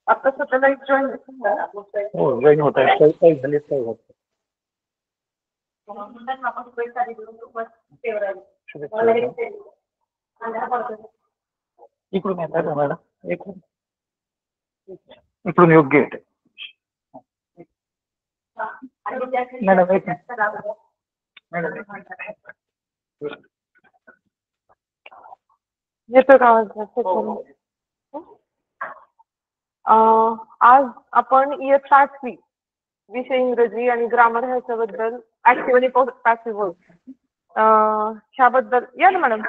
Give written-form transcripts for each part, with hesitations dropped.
आता सध्याला एक जॉईन हो जॉईन होत आहे. काही झालेत काही होत इकडून येत आहे मॅडम. इकडून योग्य येते मॅडम. एक मॅडम येतो का आवाज? आज आपण इयत्ता 8वी विषय इंग्रजी आणि ग्रामर ह्याच्याबद्दल ऍक्टिव्ह आणि पॅसिव्ह ह्याबद्दल या ना मॅडम.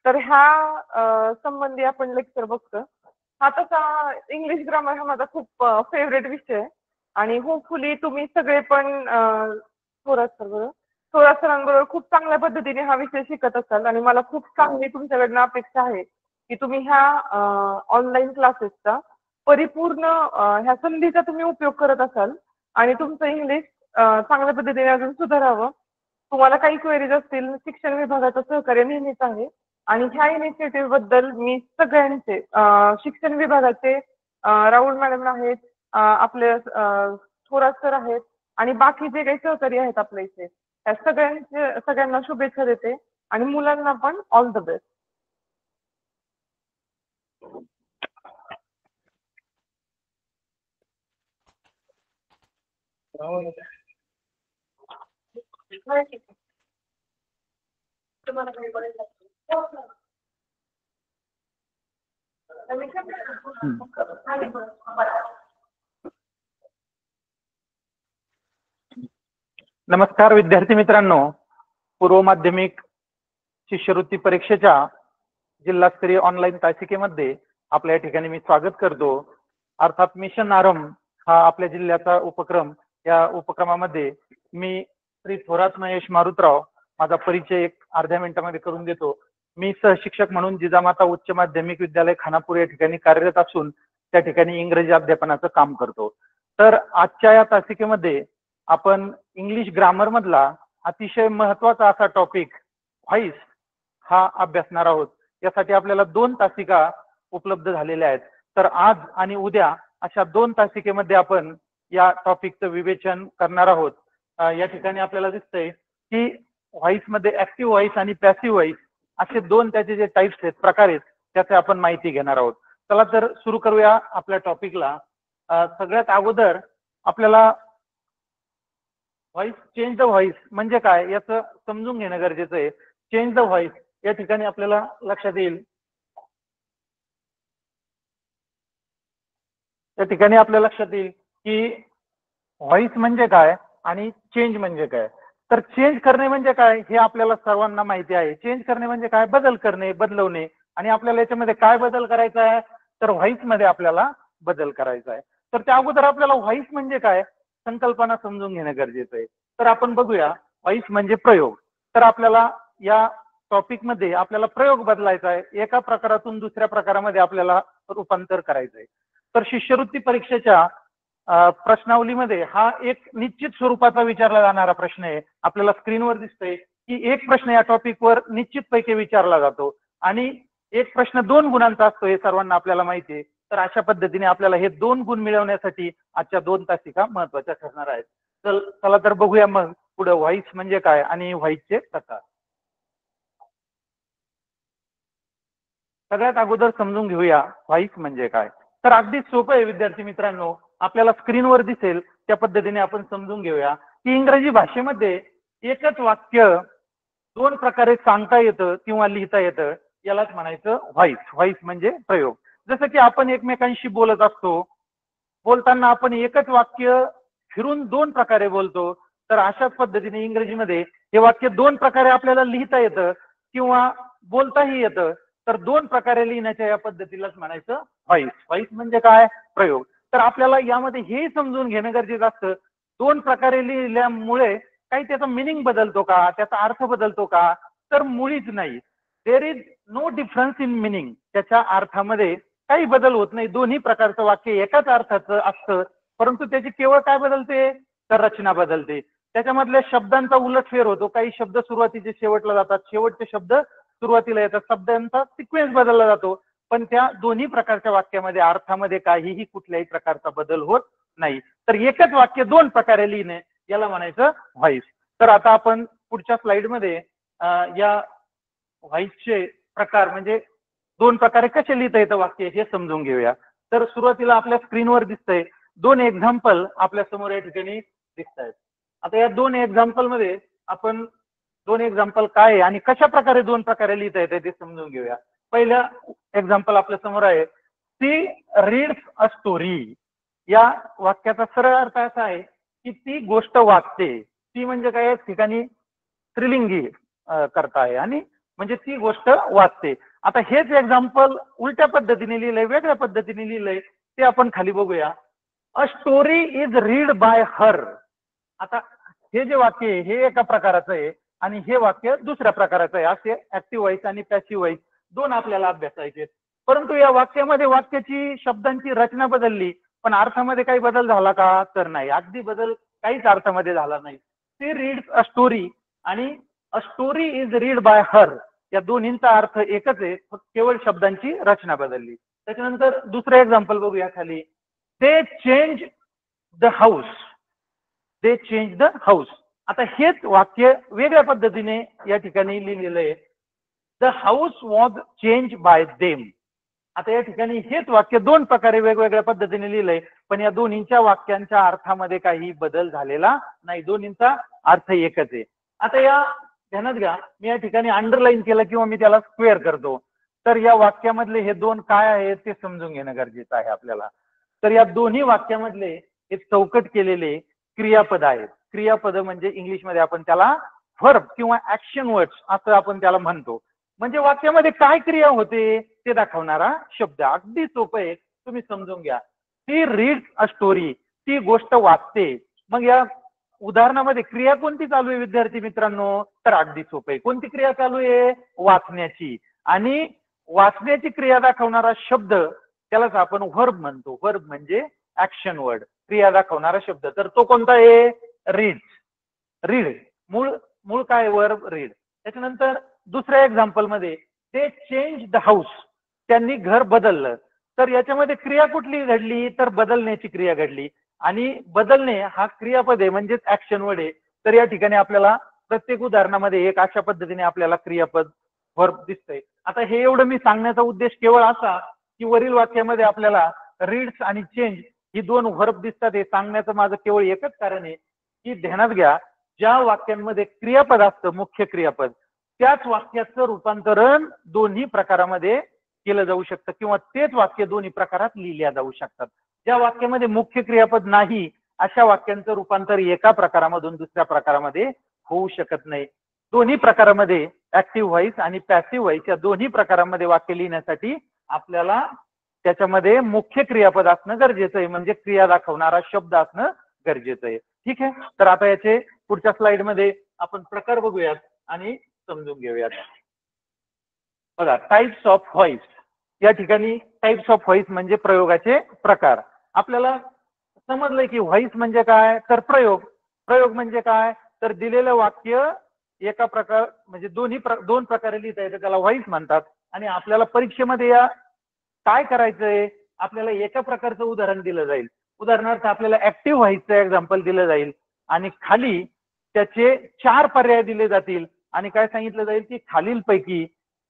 तर ह्या संबंधी आपण लेक्चर बघतो. हा तसा इंग्लिश ग्रामर हा माझा खूप फेवरेट विषय आहे आणि होपफुली तुम्ही सगळे पण थोरात सरांबरोबर खूप चांगल्या पद्धतीने हा विषय शिकत असाल आणि मला खूप चांगली तुमच्याकडनं अपेक्षा आहे की तुम्ही ह्या ऑनलाईन क्लासेसचा परिपूर्ण ह्या संधीचा तुम्ही उपयोग करत असाल आणि तुमचं इंग्लिश चांगल्या पद्धतीने अजून सुधारावं. तुम्हाला काही क्वेरीज असतील शिक्षण विभागाचं सहकार्य नेहमीच आहे आणि ह्या इनिशिएटिव्ह बद्दल मी सगळ्यांचे शिक्षण विभागाचे राहुल मॅडम आहेत, आपले थोरात सर आहेत आणि बाकी जे काही सहकारी आहेत आपल्या इथे त्या सगळ्यांना शुभेच्छा देते आणि मुलांना पण ऑल द बेस्ट. नमस्कार विद्यार्थी मित्रांनो. पूर्व माध्यमिक शिष्यवृत्ती परीक्षेच्या जिल्हास्तरीय ऑनलाईन तासिकेमध्ये आपल्या या ठिकाणी मी स्वागत करतो. अर्थात मिशन आरंभ हा आपल्या जिल्ह्याचा उपक्रम. या उपक्रमामध्ये मी श्री थोरात महेश मारुतराव माझा परिचय एक अर्ध्या मिनिटामध्ये करून देतो. मी सहशिक्षक म्हणून जिजामाता उच्च माध्यमिक विद्यालय खानापूर या ठिकाणी कार्यरत असून त्या ठिकाणी इंग्रजी अध्यापनाचं काम करतो. तर आजच्या या तासिकेमध्ये आपण इंग्लिश ग्रामर मधला अतिशय महत्वाचा असा टॉपिक व्हॉइस हा अभ्यासणार आहोत. यासाठी आपल्याला 2 तासिका उपलब्ध झालेल्या आहेत. तर आज आणि उद्या अशा 2 तासिकेमध्ये आपण या टॉपिकचं विवेचन करणार आहोत. या ठिकाणी आपल्याला दिसतंय की व्हॉइस मध्ये ऍक्टिव्ह व्हॉइस आणि पॅसिव्ह व्हॉइस असे 2 त्याचे जे टाइप्स आहेत, प्रकार आहेत, त्याचे आपण माहिती घेणार आहोत. चला तर सुरू करूया आपल्या टॉपिकला. सगळ्यात अगोदर आपल्याला व्हॉइस चेंज द व्हॉइस म्हणजे काय याचं समजून घेणं गरजेचं आहे. चेंज द व्हॉइस या ठिकाणी आपल्याला लक्षात येईल, या ठिकाणी आपल्या लक्षात येईल की व्हॉइस म्हणजे काय आणि चेंज म्हणजे काय. तर चेंज करणे म्हणजे काय हे आपल्याला सर्वांना माहिती आहे. चेंज करणे म्हणजे काय, बदल करणे, बदलवणे. आणि आपल्याला याच्यामध्ये काय बदल करायचा आहे, तर व्हॉइस मध्ये आपल्याला बदल करायचा आहे. तर त्या अगोदर आपल्याला व्हॉइस म्हणजे काय संकल्पना समजून घेणं गरजेचं आहे. तर आपण बघूया व्हॉइस म्हणजे प्रयोग. तर आपल्याला या टॉपिक मध्ये आपल्याला प्रयोग बदलायचा आहे. एका प्रकारातून दुसऱ्या प्रकारामध्ये आपल्याला रूपांतर करायचं आहे. तर शिष्यवृत्ती परीक्षेच्या प्रश्नावलीमध्ये हा एक निश्चित स्वरूपाचा विचारला जाणारा प्रश्न आहे. आपल्याला स्क्रीनवर दिसतंय की एक प्रश्न या टॉपिकवर निश्चितपैकी विचारला जातो आणि एक प्रश्न 2 गुणांचा असतो हे सर्वांना आपल्याला माहिती आहे. तर अशा पद्धतीने आपल्याला हे 2 गुण मिळवण्यासाठी आजच्या 2 तासिका महत्वाच्या ठरणार आहेत. चला तर बघूया मग पुढे व्हॉइस म्हणजे काय आणि व्हॉइसचे प्रकार. सगळ्यात अगोदर समजून घेऊया व्हॉइस म्हणजे काय. तर अगदी सोपं आहे विद्यार्थी मित्रांनो. आपल्याला स्क्रीनवर दिसेल त्या पद्धतीने आपण समजून घेऊया की इंग्रजी भाषेमध्ये एकच वाक्य 2 प्रकारे सांगता येतं किंवा लिहिता येतं. यालाच म्हणायचं व्हॉइस. व्हॉइस म्हणजे प्रयोग. जसं की आपण एकमेकांशी बोलत असतो, बोलताना आपण एकच वाक्य फिरून दोन प्रकारे बोलतो, तर अशाच पद्धतीने इंग्रजीमध्ये हे वाक्य दोन प्रकारे आपल्याला लिहिता येतं किंवा बोलताही येतं. तर दोन प्रकारे लिहिण्याच्या या पद्धतीलाच म्हणायचं व्हॉइस. व्हॉइस म्हणजे काय? प्रयोग. तर आपल्याला यामध्ये हे समजून घेणं गरजेचं असतं, दोन प्रकारे लिहिल्यामुळे काही त्याचा मिनिंग बदलतो का, त्याचा अर्थ बदलतो का? तर मुळीच नाही. There is no difference in meaning. त्याच्या अर्थामध्ये काही बदल होत नाही. दोन्ही प्रकारचं वाक्य एकाच अर्थाचं असतं, परंतु त्याची केवळ काय बदलते? तर रचना बदलते. त्याच्यामधल्या शब्दांचा उलटफेर होतो. काही शब्द सुरुवातीचे शेवटला जातात, शेवटचे शब्द सुरुवातीला येतात. शब्दांचा सिक्वेन्स बदलला जातो, पण त्या दोन्ही प्रकारच्या वाक्यामध्ये अर्थामध्ये काहीही कुठल्याही प्रकारचा बदल होत नाही. तर एकच वाक्य दोन प्रकारे लिहिणे याला म्हणायचं व्हॉइस. तर आता आपण पुढच्या स्लाइडमध्ये या व्हॉइसचे प्रकार म्हणजे दोन प्रकारे कसे लिहिता येतं वाक्य हे समजून घेऊया. तर सुरुवातीला आपल्या स्क्रीनवर दिसतंय दोन एक्झाम्पल आपल्या समोर या ठिकाणी दिसत आहेत. आता या दोन एक्झाम्पल मध्ये आपण दोन एक्झाम्पल काय आहे आणि कशा प्रकारे दोन प्रकारे लिहिता येते ते समजून घेऊया. पहिलं एक्झाम्पल आपल्या समोर आहे, ती रीड्स अ स्टोरी. या वाक्याचा सरळ अर्थ असा आहे की ती गोष्ट वाचते. ती म्हणजे काय? ठिकाणी स्त्रीलिंगी करता आहे आणि म्हणजे ती गोष्ट वाचते. आता हेच एक्झाम्पल उलट्या पद्धतीने लिहिलंय, वेगळ्या पद्धतीने लिहिलंय, ते आपण खाली बघूया. A story is read by हर. आता हे जे वाक्य आहे हे एका प्रकाराचं आहे आणि हे वाक्य दुसऱ्या प्रकाराचं आहे. असे ऍक्टिव्ह व्हॉइस आणि पॅसिव्ह व्हॉइस दोन आपल्याला अभ्यासायचे. परंतु या वाक्यामध्ये वाक्याची शब्दांची रचना बदलली, पण अर्थामध्ये काही बदल झाला का? तर नाही. अगदी बदल काहीच अर्थामध्ये झाला नाही. ती रीड्स अ स्टोरी आणि a story is read by हर या दोन्हींचा अर्थ एकच आहे, फक्त केवळ शब्दांची रचना बदलली. त्याच्यानंतर दुसरं एक्झाम्पल बघूया खाली. दे change the house. They change the house. आता हेच वाक्य वेगळ्या पद्धतीने या ठिकाणी लिहिलेलं आहे. The house was change bye them. आता या ठिकाणी हेच वाक्य दोन प्रकारे वेगवेगळ्या पद्धतीने लिहिलंय, पण या दोन्हींच्या वाक्यांच्या अर्थामध्ये काही बदल झालेला नाही. दोन्हींचा अर्थ एकच आहे. आता या ध्यानात घ्या, मी या ठिकाणी अंडरलाईन केलं किंवा मी त्याला स्क्वेअर करतो. तर या वाक्यामधले हे दोन काय आहेत ते समजून घेणं गरजेचं आहे आपल्याला. तर या दोन्ही वाक्यामधले हे चौकट केलेले क्रियापद आहेत. क्रियापद म्हणजे इंग्लिशमध्ये आपण त्याला व्हर्ब किंवा ऍक्शन वर्ड्स असं आपण त्याला म्हणतो. म्हणजे वाक्यामध्ये काय क्रिया होते ते दाखवणारा शब्द. अगदी सोपं आहे, तुम्ही समजून घ्या. ती रीड्स अ स्टोरी. ती गोष्ट वाचते. मग या उदाहरणामध्ये क्रिया कोणती चालू आहे विद्यार्थी मित्रांनो? तर अगदी सोपं आहे. कोणती क्रिया चालू आहे? वाचण्याची. आणि वाचण्याची क्रिया दाखवणारा शब्द त्यालाच आपण व्हर्ब म्हणतो. व्हर्ब म्हणजे ऍक्शन वर्ड, क्रिया दाखवणारा शब्द. तर तो कोणता आहे? रीड. रीड मूळ मूळ काय? Verb read. त्याच्यानंतर दुसऱ्या एक्झाम्पल मध्ये ते चेंज द हाऊस. त्यांनी घर बदललं. तर याच्यामध्ये क्रिया कुठली घडली? तर बदलण्याची क्रिया घडली. आणि बदलणे हा क्रियापद आहे म्हणजेच ऍक्शन वर्ड आहे. तर या ठिकाणी आपल्याला प्रत्येक उदाहरणामध्ये एक अशा पद्धतीने आपल्याला क्रियापद व्हर्ब दिसतंय. आता हे एवढं मी सांगण्याचा उद्देश केवळ असा की वरील वाक्यामध्ये आपल्याला रीड्स आणि चेंज ही दोन व्हर्ब दिसतात. हे सांगण्याचं माझं केवळ एकच कारण आहे की ध्यानात घ्या, ज्या वाक्यांमध्ये क्रियापद असतं, मुख्य क्रियापद, त्याच वाक्याचं रूपांतरण दोन्ही प्रकारामध्ये केलं जाऊ शकतं किंवा तेच वाक्य दोन्ही प्रकारात लिहिल्या जाऊ शकतात. ज्या वाक्यामध्ये मुख्य क्रियापद नाही अशा वाक्यांचं रूपांतर एका प्रकारामधून दुसऱ्या प्रकारामध्ये होऊ शकत नाही. दोन्ही प्रकारामध्ये ऍक्टिव्ह व्हॉइस आणि पॅसिव्ह व्हॉइस या दोन्ही प्रकारामध्ये वाक्य लिहिण्यासाठी आपल्याला त्याच्यामध्ये मुख्य क्रियापद असणं गरजेचं आहे, म्हणजे क्रिया दाखवणारा शब्द असणं गरजेचं आहे. ठीक आहे. तर आता याचे पुढच्या स्लाइडमध्ये आपण प्रकार बघूयात आणि समजून घेऊयात. बघा, टाइप्स ऑफ व्हॉइस. या ठिकाणी टाइप्स ऑफ व्हॉइस म्हणजे प्रयोगाचे प्रकार. आपल्याला समजलंय की व्हॉइस म्हणजे काय? तर प्रयोग. प्रयोग म्हणजे काय? तर दिलेलं वाक्य एका प्रकार म्हणजे दोन प्रकारे लिहिता येतं, त्याला व्हॉइस म्हणतात. आणि आपल्याला परीक्षेमध्ये या काय करायचंय? आपल्याला एका प्रकारचं उदाहरण दिलं जाईल. उदाहरणार्थ आपल्याला ऍक्टिव्ह व्हॉइसचं एक्झाम्पल दिलं जाईल आणि खाली त्याचे 4 पर्याय दिले जातील आणि काय सांगितलं जाईल की खालीलपैकी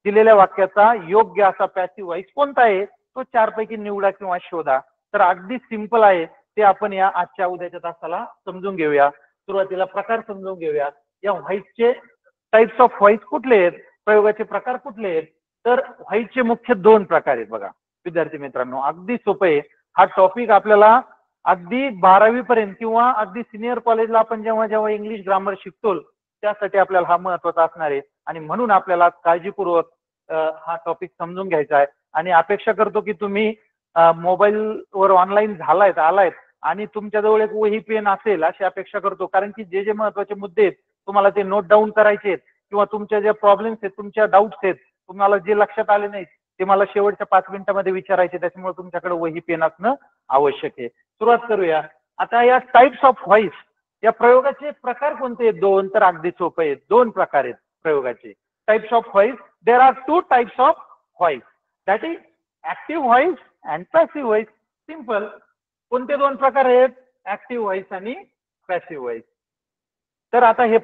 दिलेल्या वाक्याचा योग्य असा पॅसिव्ह व्हॉइस कोणता आहे तो 4 पैकी निवडा किंवा शोधा. तर अगदी सिंपल आहे, ते आपण या आजच्या उद्याच्या तासाला समजून घेऊया. सुरुवातीला प्रकार समजून घेऊया. या व्हॉइसचे टाइप्स ऑफ व्हॉइस कुठले आहेत, प्रयोगाचे प्रकार कुठले आहेत? तर व्हॉइसचे मुख्य 2 प्रकार आहेत. बघा विद्यार्थी मित्रांनो, अगदी सोपे आहे. हा टॉपिक आपल्याला अगदी 12वी पर्यंत किंवा अगदी सिनियर कॉलेजला आपण जेव्हा जेव्हा इंग्लिश ग्रामर शिकतो त्यासाठी आपल्याला हा महत्वाचा असणार आहे आणि म्हणून आपल्याला काळजीपूर्वक हा टॉपिक समजून घ्यायचा आहे आणि अपेक्षा करतो की तुम्ही मोबाईलवर ऑनलाईन झालायत आलायत आणि तुमच्याजवळ एक वही पेन असेल अशी अपेक्षा करतो, कारण की जे जे महत्वाचे मुद्दे आहेत तुम्हाला ते नोट डाऊन करायचे आहेत किंवा तुमच्या ज्या प्रॉब्लेम्स आहेत तुमच्या डाऊट्स आहेत तुम्हाला जे लक्षात आले नाहीत ते मला शेवटच्या 5 मिनिटांमध्ये विचारायचे, त्याच्यामुळे तुमच्याकडे वही पेन असणं आवश्यक आहे. सुरुवात करूया. आता या टाइप्स ऑफ व्हॉइस या प्रयोगाचे प्रकार कोणते आहेत? दोन. तर अगदी सोपे आहेत. दोन प्रकार आहेत प्रयोगाचे. Types of voice. There are 2 types of voice. That is active voice and passive voice. Simple. कोणते दोन प्रकार आहेत? ऍक्टिव्ह व्हॉइस आणि पॅसिव्ह व्हॉइस. तर आता हे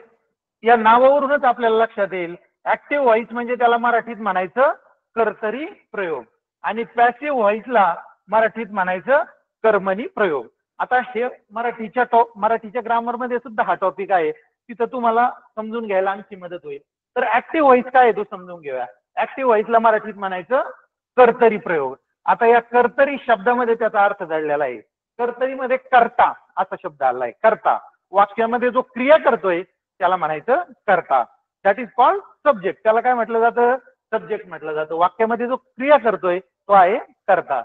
या नावावरूनच आपल्याला लक्षात येईल ऍक्टिव्ह व्हॉइस म्हणजे त्याला मराठीत म्हणायचं कर्तरी प्रयोग आणि पॅसिव्ह व्हॉइसला मराठीत म्हणायचं कर्मणी प्रयोग. आता हे मराठीच्या ग्रामरमध्ये सुद्धा हा टॉपिक आहे, तिथं तुम्हाला समजून घ्यायला आणखी मदत होईल. तर ऍक्टिव्ह व्हॉइस काय आहे तो समजून घेऊया. ऍक्टिव्ह व्हॉइसला मराठीत म्हणायचं कर्तरी प्रयोग. आता या कर्तरी शब्दामध्ये त्याचा अर्थ दडलेला आहे. कर्तरीमध्ये कर्ता असा शब्द आलाय. कर्ता. वाक्यामध्ये जो क्रिया करतोय त्याला म्हणायचं कर्ता. That is called subject. त्याला काय म्हटलं जातं? सब्जेक्ट म्हटलं जातं. वाक्यामध्ये जो क्रिया करतोय तो आहे कर्ता.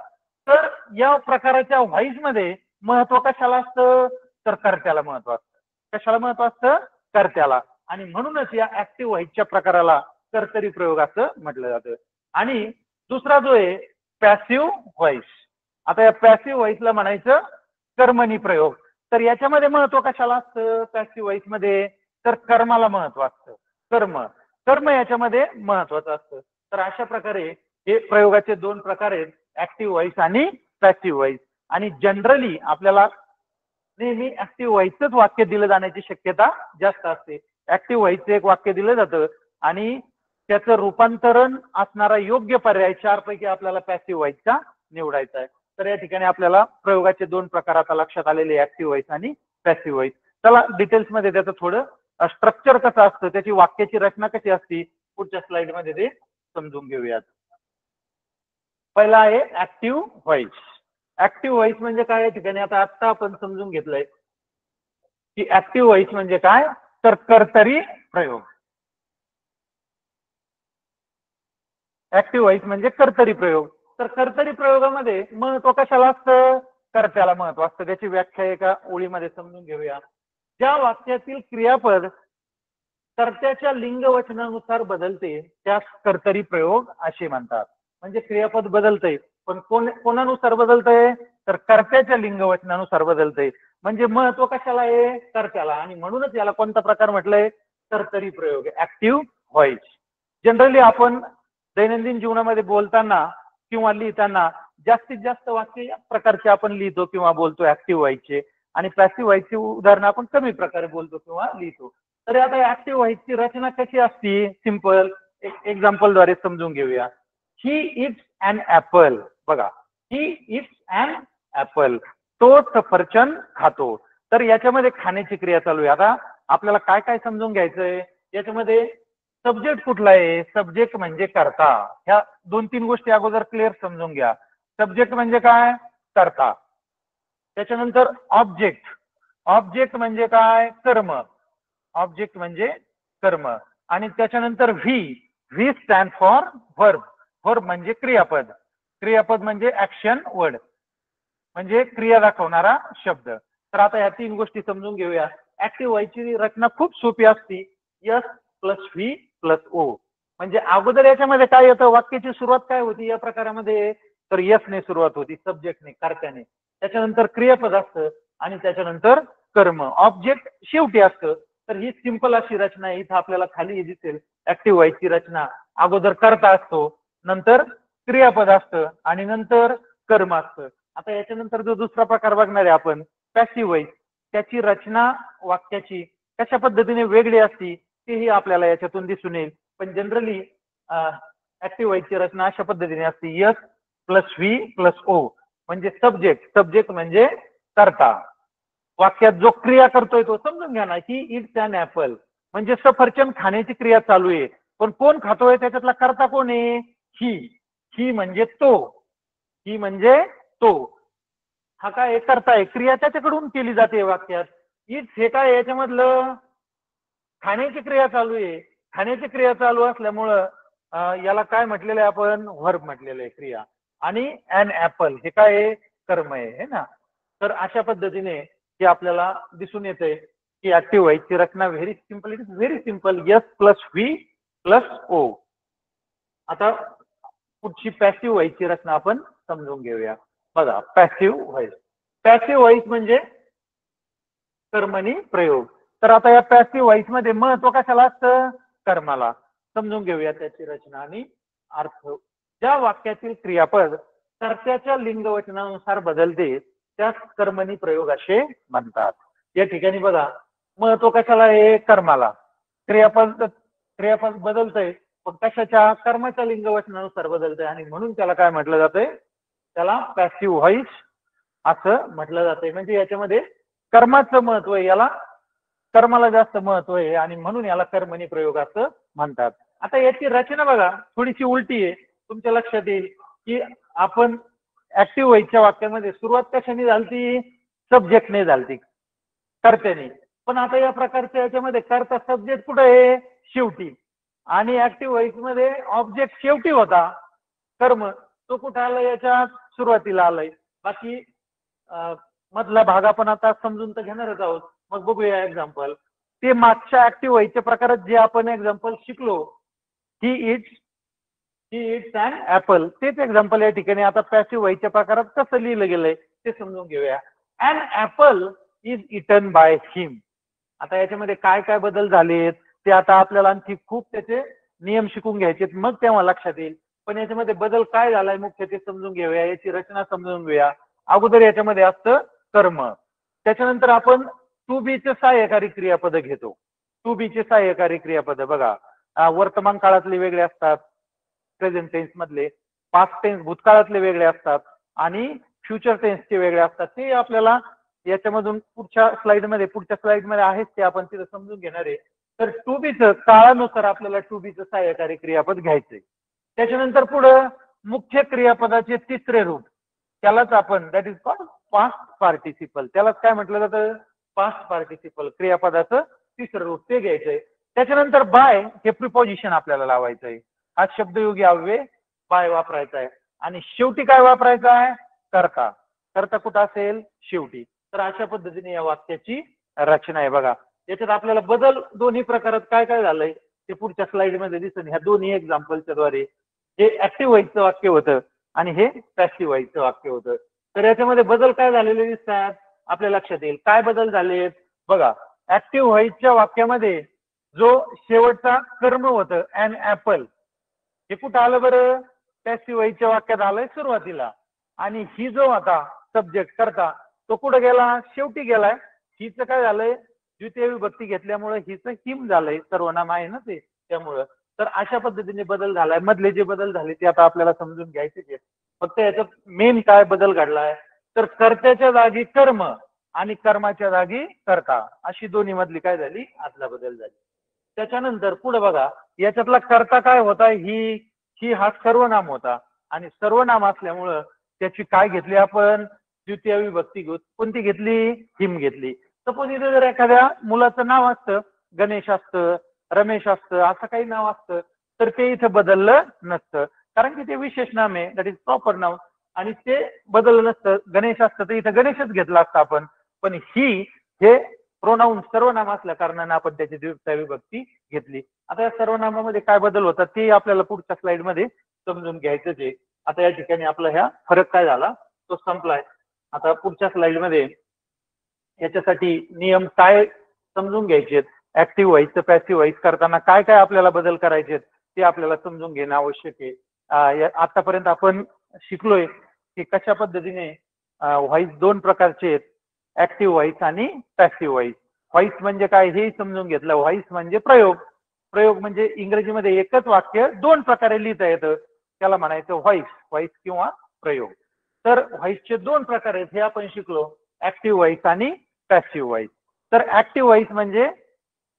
तर या प्रकाराच्या व्हॉइस मध्ये महत्व कशाला असतं? तर कर्त्याला महत्व असतं. कशाला महत्व असतं? कर्त्याला. आणि म्हणूनच या ऍक्टिव्ह व्हॉइसच्या प्रकाराला कर्तरी प्रयोग असं म्हटलं जातं. आणि दुसरा जो आहे पॅसिव्ह व्हॉइस. आता या पॅसिव्ह व्हॉइसला म्हणायचं कर्मणी प्रयोग. तर याच्यामध्ये महत्व कशाला असतं? पॅसिव्ह व्हॉइस मध्ये तर कर्माला महत्व असतं. कर्म कर्म याच्यामध्ये महत्वाचं असतं. तर अशा प्रकारे हे प्रयोगाचे दोन प्रकार आहेत, ऍक्टिव्ह व्हॉइस आणि पॅसिव्ह व्हॉइस. आणि जनरली आपल्याला नेहमी ऍक्टिव्ह व्हॉइसच वाक्य दिलं जाण्याची शक्यता जास्त असते. ऍक्टिव्ह व्हॉइसचं एक वाक्य दिलं जातं आणि त्याचं रूपांतरण असणारा योग्य पर्याय 4 पैकी आपल्याला पॅसिव्ह व्हॉइसचा निवडायचा आहे. तर या ठिकाणी आपल्याला प्रयोगाचे दोन प्रकार आता लक्षात आलेले, ऍक्टिव्ह व्हॉइस आणि पॅसिव्ह व्हॉइस. चला डिटेल्स मध्ये त्याचं थोडं स्ट्रक्चर कसं असतं, त्याची वाक्याची रचना कशी असती पुढच्या स्लाइड मध्ये ते समजून घेऊयात. पहिला आहे ऍक्टिव्ह व्हॉइस. ऍक्टिव्ह व्हॉइस म्हणजे काय? या ठिकाणी आता आपण समजून घेतलंय की ऍक्टिव्ह व्हॉइस म्हणजे काय, तर कर्तरी प्रयोग. ऍक्टिव्ह व्हॉइस म्हणजे कर्तरी प्रयोग. तर कर्तरी प्रयोगामध्ये महत्व कशाला असतं? कर्त्याला महत्व असतं. त्याची व्याख्या एका ओळीमध्ये समजून घेऊया. ज्या वाक्यातील क्रियापद कर्त्याच्या लिंगवचनानुसार बदलते त्यास कर्तरी प्रयोग असे म्हणतात. म्हणजे क्रियापद बदलतंय पण कोणानुसार बदलतंय? तर कर्त्याच्या लिंगवचनानुसार बदलतंय. म्हणजे महत्व कशाला आहे? कर्त्याला. आणि म्हणूनच याला कोणता प्रकार म्हटलंय? कर्तरी प्रयोग, ऍक्टिव्ह व्हॉइस. जनरली आपण दैनंदिन जीवनामध्ये बोलताना किंवा लिहिताना जास्तीत जास्त वाक्य या प्रकारचे आपण लिहितो किंवा बोलतो ऍक्टिव्ह व्हॉइसचे, आणि पॅसिव्ह व्हॉइसची उदाहरणं आपण कमी प्रकारे बोलतो किंवा लिहितो. तर आता ऍक्टिव्ह व्हॉइसची रचना कशी असती? सिंपल एक्झाम्पलद्वारे समजून घेऊया. ही इट्स अन ऍपल. बघा, ही इट्स अन ऍपल. तो सफरचंद खातो. तर याच्यामध्ये खाण्याची क्रिया चालू आहे. आता आपल्याला काय काय समजून घ्यायचंय याच्यामध्ये? सब्जेक्ट कुठला आहे? सब्जेक्ट म्हणजे कर्ता. ह्या 2-3 गोष्टी अगोदर क्लिअर समजून घ्या. सब्जेक्ट म्हणजे काय? कर्ता. त्याच्यानंतर ऑब्जेक्ट. ऑब्जेक्ट म्हणजे काय? कर्म. ऑब्जेक्ट म्हणजे कर्म. आणि त्याच्यानंतर V. V stand for verb. Verb म्हणजे क्रियापद. क्रियापद म्हणजे ऍक्शन वर्ड, म्हणजे क्रिया दाखवणारा शब्द. तर आता या 3 गोष्टी समजून घेऊया. ऍक्टिव्ह व्हॉइसची रचना खूप सोपी असती. S plus V plus O. म्हणजे अगोदर याच्यामध्ये काय येतं? वाक्याची सुरुवात काय होती या प्रकारामध्ये? तर एस ने सुरुवात होती, सब्जेक्टने, कर्त्याने. त्याच्यानंतर क्रियापद असतं आणि त्याच्यानंतर कर्म. ऑब्जेक्ट शेवटी असतं. तर ही सिंपल अशी रचना आहे. इथं आपल्याला खाली दिसेल ऍक्टिव्ह व्हॉइसची रचना. अगोदर कर्ता असतो, नंतर क्रियापद असतं आणि नंतर कर्म असतं. आता याच्यानंतर जो दुसरा प्रकार बघणार आहे आपण, पॅसिव्ह व्हॉइस. त्याची रचना वाक्याची कशा पद्धतीने वेगळी असती तेही आपल्याला याच्यातून दिसून येईल. पण जनरली ऍक्टिव्ह व्हॉइसची रचना अशा पद्धतीने असते, S plus V plus O. म्हणजे सब्जेक्ट. सब्जेक्ट म्हणजे कर्ता. वाक्यात जो क्रिया करतोय तो समजून घ्या ना, ही इट्स अन ऍपल. म्हणजे सफरचंद खाण्याची क्रिया चालू आहे, पण कोण खातोय? त्याच्यातला कर्ता कोण आहे? ही. ही म्हणजे तो. ही म्हणजे तो. हा काय आहे? कर्ता आहे, क्रिया त्याच्याकडून केली जाते वाक्यात. इट्स हे काय आहे? याच्यामधलं खाण्याची क्रिया चालू आहे. खाण्याची क्रिया चालू असल्यामुळं याला काय म्हटलेलं आहे आपण? व्हर्ब म्हटलेलं आहे, क्रिया. आणि ॲन ॲपल हे काय आहे? कर्म आहे, है ना. तर अशा पद्धतीने हे आपल्याला दिसून येतंय की ऍक्टिव्ह व्हॉइसची रचना very simple. It is very simple. S plus V plus O. आता पुढची पॅसिव्ह व्हॉइसची रचना आपण समजून घेऊया. बघा, पॅसिव्ह व्हॉइस. पॅसिव्ह व्हॉइस म्हणजे कर्मणी प्रयोग. तर आता या पॅसिव्ह व्हॉइस मध्ये महत्व कशाला असतं? कर्माला. समजून घेऊया त्याची रचना आणि अर्थ. ज्या वाक्यातील क्रियापद कर्त्याच्या लिंगवचनानुसार बदलते त्यास कर्मणी प्रयोग असे म्हणतात. या ठिकाणी बघा, महत्व कशाला आहे? कर्माला. क्रियापद बदलतंय पण कशाच्या? कर्माच्या लिंगवचनानुसार बदलतंय आणि म्हणून त्याला काय म्हटलं जातंय? त्याला पॅसिव्ह व्हॉइस असं म्हटलं जातंय. म्हणजे याच्यामध्ये कर्माचं महत्व आहे, याला कर्माला जास्त महत्व आहे आणि म्हणून याला कर्मणी प्रयोग असं म्हणतात. आता याची रचना बघा, थोडीशी उलटी आहे. तुमच्या लक्षात येईल की आपण ऍक्टिव्ह व्हॉइसच्या वाक्यामध्ये सुरुवात कशाने झालती? सब्जेक्टने झालती, कर्त्याने. पण आता या प्रकारच्या याच्यामध्ये कर्ता सब्जेक्ट कुठे आहे? शेवटी. आणि ऍक्टिव्ह व्हॉइस मध्ये ऑब्जेक्ट शेवटी होता, कर्म तो कुठे आला? याच्यात सुरुवातीला आलाय. बाकी मधला भाग आपण आता समजून तर घेणारच आहोत. मग बघूया एक्झाम्पल. ते मागच्या ऍक्टिव्ह व्हॉइसच्या प्रकारात जे आपण एक्झाम्पल शिकलो, ही इट्स अँड ऍपल, तेच एक्झाम्पल या ठिकाणी आता पॅसिव्ह व्हॉइसच्या प्रकारात कसं लिहिलं गेलंय ते समजून घेऊया. And apple is eaten by हिम. आता याच्यामध्ये काय काय बदल झालेत ते आता आपल्याला आणखी खूप त्याचे नियम शिकून घ्यायचे, मग तेव्हा लक्षात येईल. पण याच्यामध्ये बदल काय झालाय मुख्य ते समजून घेऊया, याची रचना समजून घेऊया. अगोदर याच्यामध्ये असतं कर्म, त्याच्यानंतर आपण टू बीचे सहाय्यकारी क्रियापद घेतो. टू बीचे सहाय्यकारी क्रियापद बघा, वर्तमान काळातले वेगळे असतात, प्रेझेंट टेन्स मधले. पास्ट टेन्स भूतकाळातले वेगळे असतात आणि फ्युचर टेन्सचे वेगळे असतात. ते आपल्याला याच्यामधून पुढच्या स्लाइडमध्ये आहेत, ते आपण तिथं समजून घेणार आहे. तर टू बीचं काळानुसार आपल्याला टू बीचं सहाय्यकारी क्रियापद घ्यायचंय. त्याच्यानंतर पुढं मुख्य क्रियापदाचे तिसरे रूप, त्यालाच आपण that is called past participle. त्यालाच काय म्हटलं जातं? Past participle. क्रियापदाचं तिसरं रूप ते घ्यायचंय. त्याच्यानंतर बाय हे प्रिपोजिशन आपल्याला लावायचंय. हा शब्दयोगी अव्यय बाय वापरायचा आहे. आणि शेवटी काय वापरायचा आहे? कर्ता. कर्ता कुठं असेल? शेवटी. तर अशा पद्धतीने या वाक्याची रचना आहे. बघा, याच्यात आपल्याला बदल दोन्ही प्रकारात काय काय झालंय ते पुढच्या स्लाइडमध्ये दिसेल. ह्या दोन्ही एक्झाम्पलच्या द्वारे हे ऍक्टिव्ह व्हॉइसचं वाक्य होतं आणि हे पॅसिव्ह व्हॉइसचं वाक्य होतं. तर याच्यामध्ये बदल काय झालेले दिसतात आपल्या लक्षात येईल. काय बदल झालेत बघा. ऍक्टिव्ह व्हॉइसच्या वाक्यामध्ये जो शेवटचा कर्म होतं अँड ऍपल, हे कुठं आलं बरं? पॅसिव्ह व्हॉइसच्या वाक्यात आलंय सुरुवातीला. आणि ही जो आता सब्जेक्ट करता तो कुठं गेला? शेवटी गेलाय. हिचं काय झालंय? द्वितीय विभक्ती घेतल्यामुळे हिचं हिम झालंय, सर्वनाम आहे ना ते, त्यामुळं. तर अशा पद्धतीने बदल झालाय. मधले जे बदल झाले ते आता आपल्याला समजून घ्यायचे आहेत. फक्त याच्यात मेन काय बदल घडलाय तर कर्त्याच्या जागी कर्म आणि कर्माच्या जागी कर्ता, अशी दोन्ही मधली काय झाली? आदला बदल झाली. त्याच्यानंतर पुढे बघा, याच्यातला कर्ता काय होता? ही हा सर्वनाम होता आणि सर्वनाम असल्यामुळं त्याची काय घेतली आपण? द्वितीय विभक्ती कोणती घेतली? हिम घेतली. सपोज इथे जर एखाद्या मुलाचं नाव असतं, गणेश असतं, रमेश असतं, असं काही नाव असतं, तर ते इथं बदललं नसतं, कारण की ते विशेष नाम आहे, दॅट इज प्रॉपर नाव, आणि ते बदललं नसतं. गणेश असतं तर इथं गणेशच घेतला असता आपण. पण हे प्रोनाऊन सर्वनाम असल्या कारणाने आपण त्याची द्वितीय विभक्ती घेतली. आता या सर्वनामामध्ये काय बदल होतात ते आपल्याला पुढच्या स्लाइडमध्ये समजून घ्यायचंच आहे. आता या ठिकाणी आपला ह्या फरक काय झाला तो संपलाय. आता पुढच्या स्लाइडमध्ये याच्यासाठी नियम काय समजून घ्यायचे, ऍक्टिव्ह व्हॉइसचं पॅसिव्ह व्हॉइस करताना काय काय आपल्याला बदल करायचे ते आपल्याला समजून घेणं आवश्यक आहे. आतापर्यंत आपण शिकलोय की कशा पद्धतीने व्हॉइस दोन प्रकारचे आहेत, ऍक्टिव्ह व्हॉइस आणि पॅसिव्ह व्हॉइस. व्हॉइस म्हणजे काय हे समजून घेतलं. व्हॉइस म्हणजे प्रयोग. प्रयोग म्हणजे इंग्रजीमध्ये एकच वाक्य दोन प्रकारे लिहिता येतं, त्याला म्हणायचं व्हॉइस किंवा प्रयोग. तर व्हॉइसचे दोन प्रकार आहेत हे आपण शिकलो, ऍक्टिव्ह व्हॉइस आणि पॅसिव्ह व्हॉइस. तर ऍक्टिव्ह व्हॉइस म्हणजे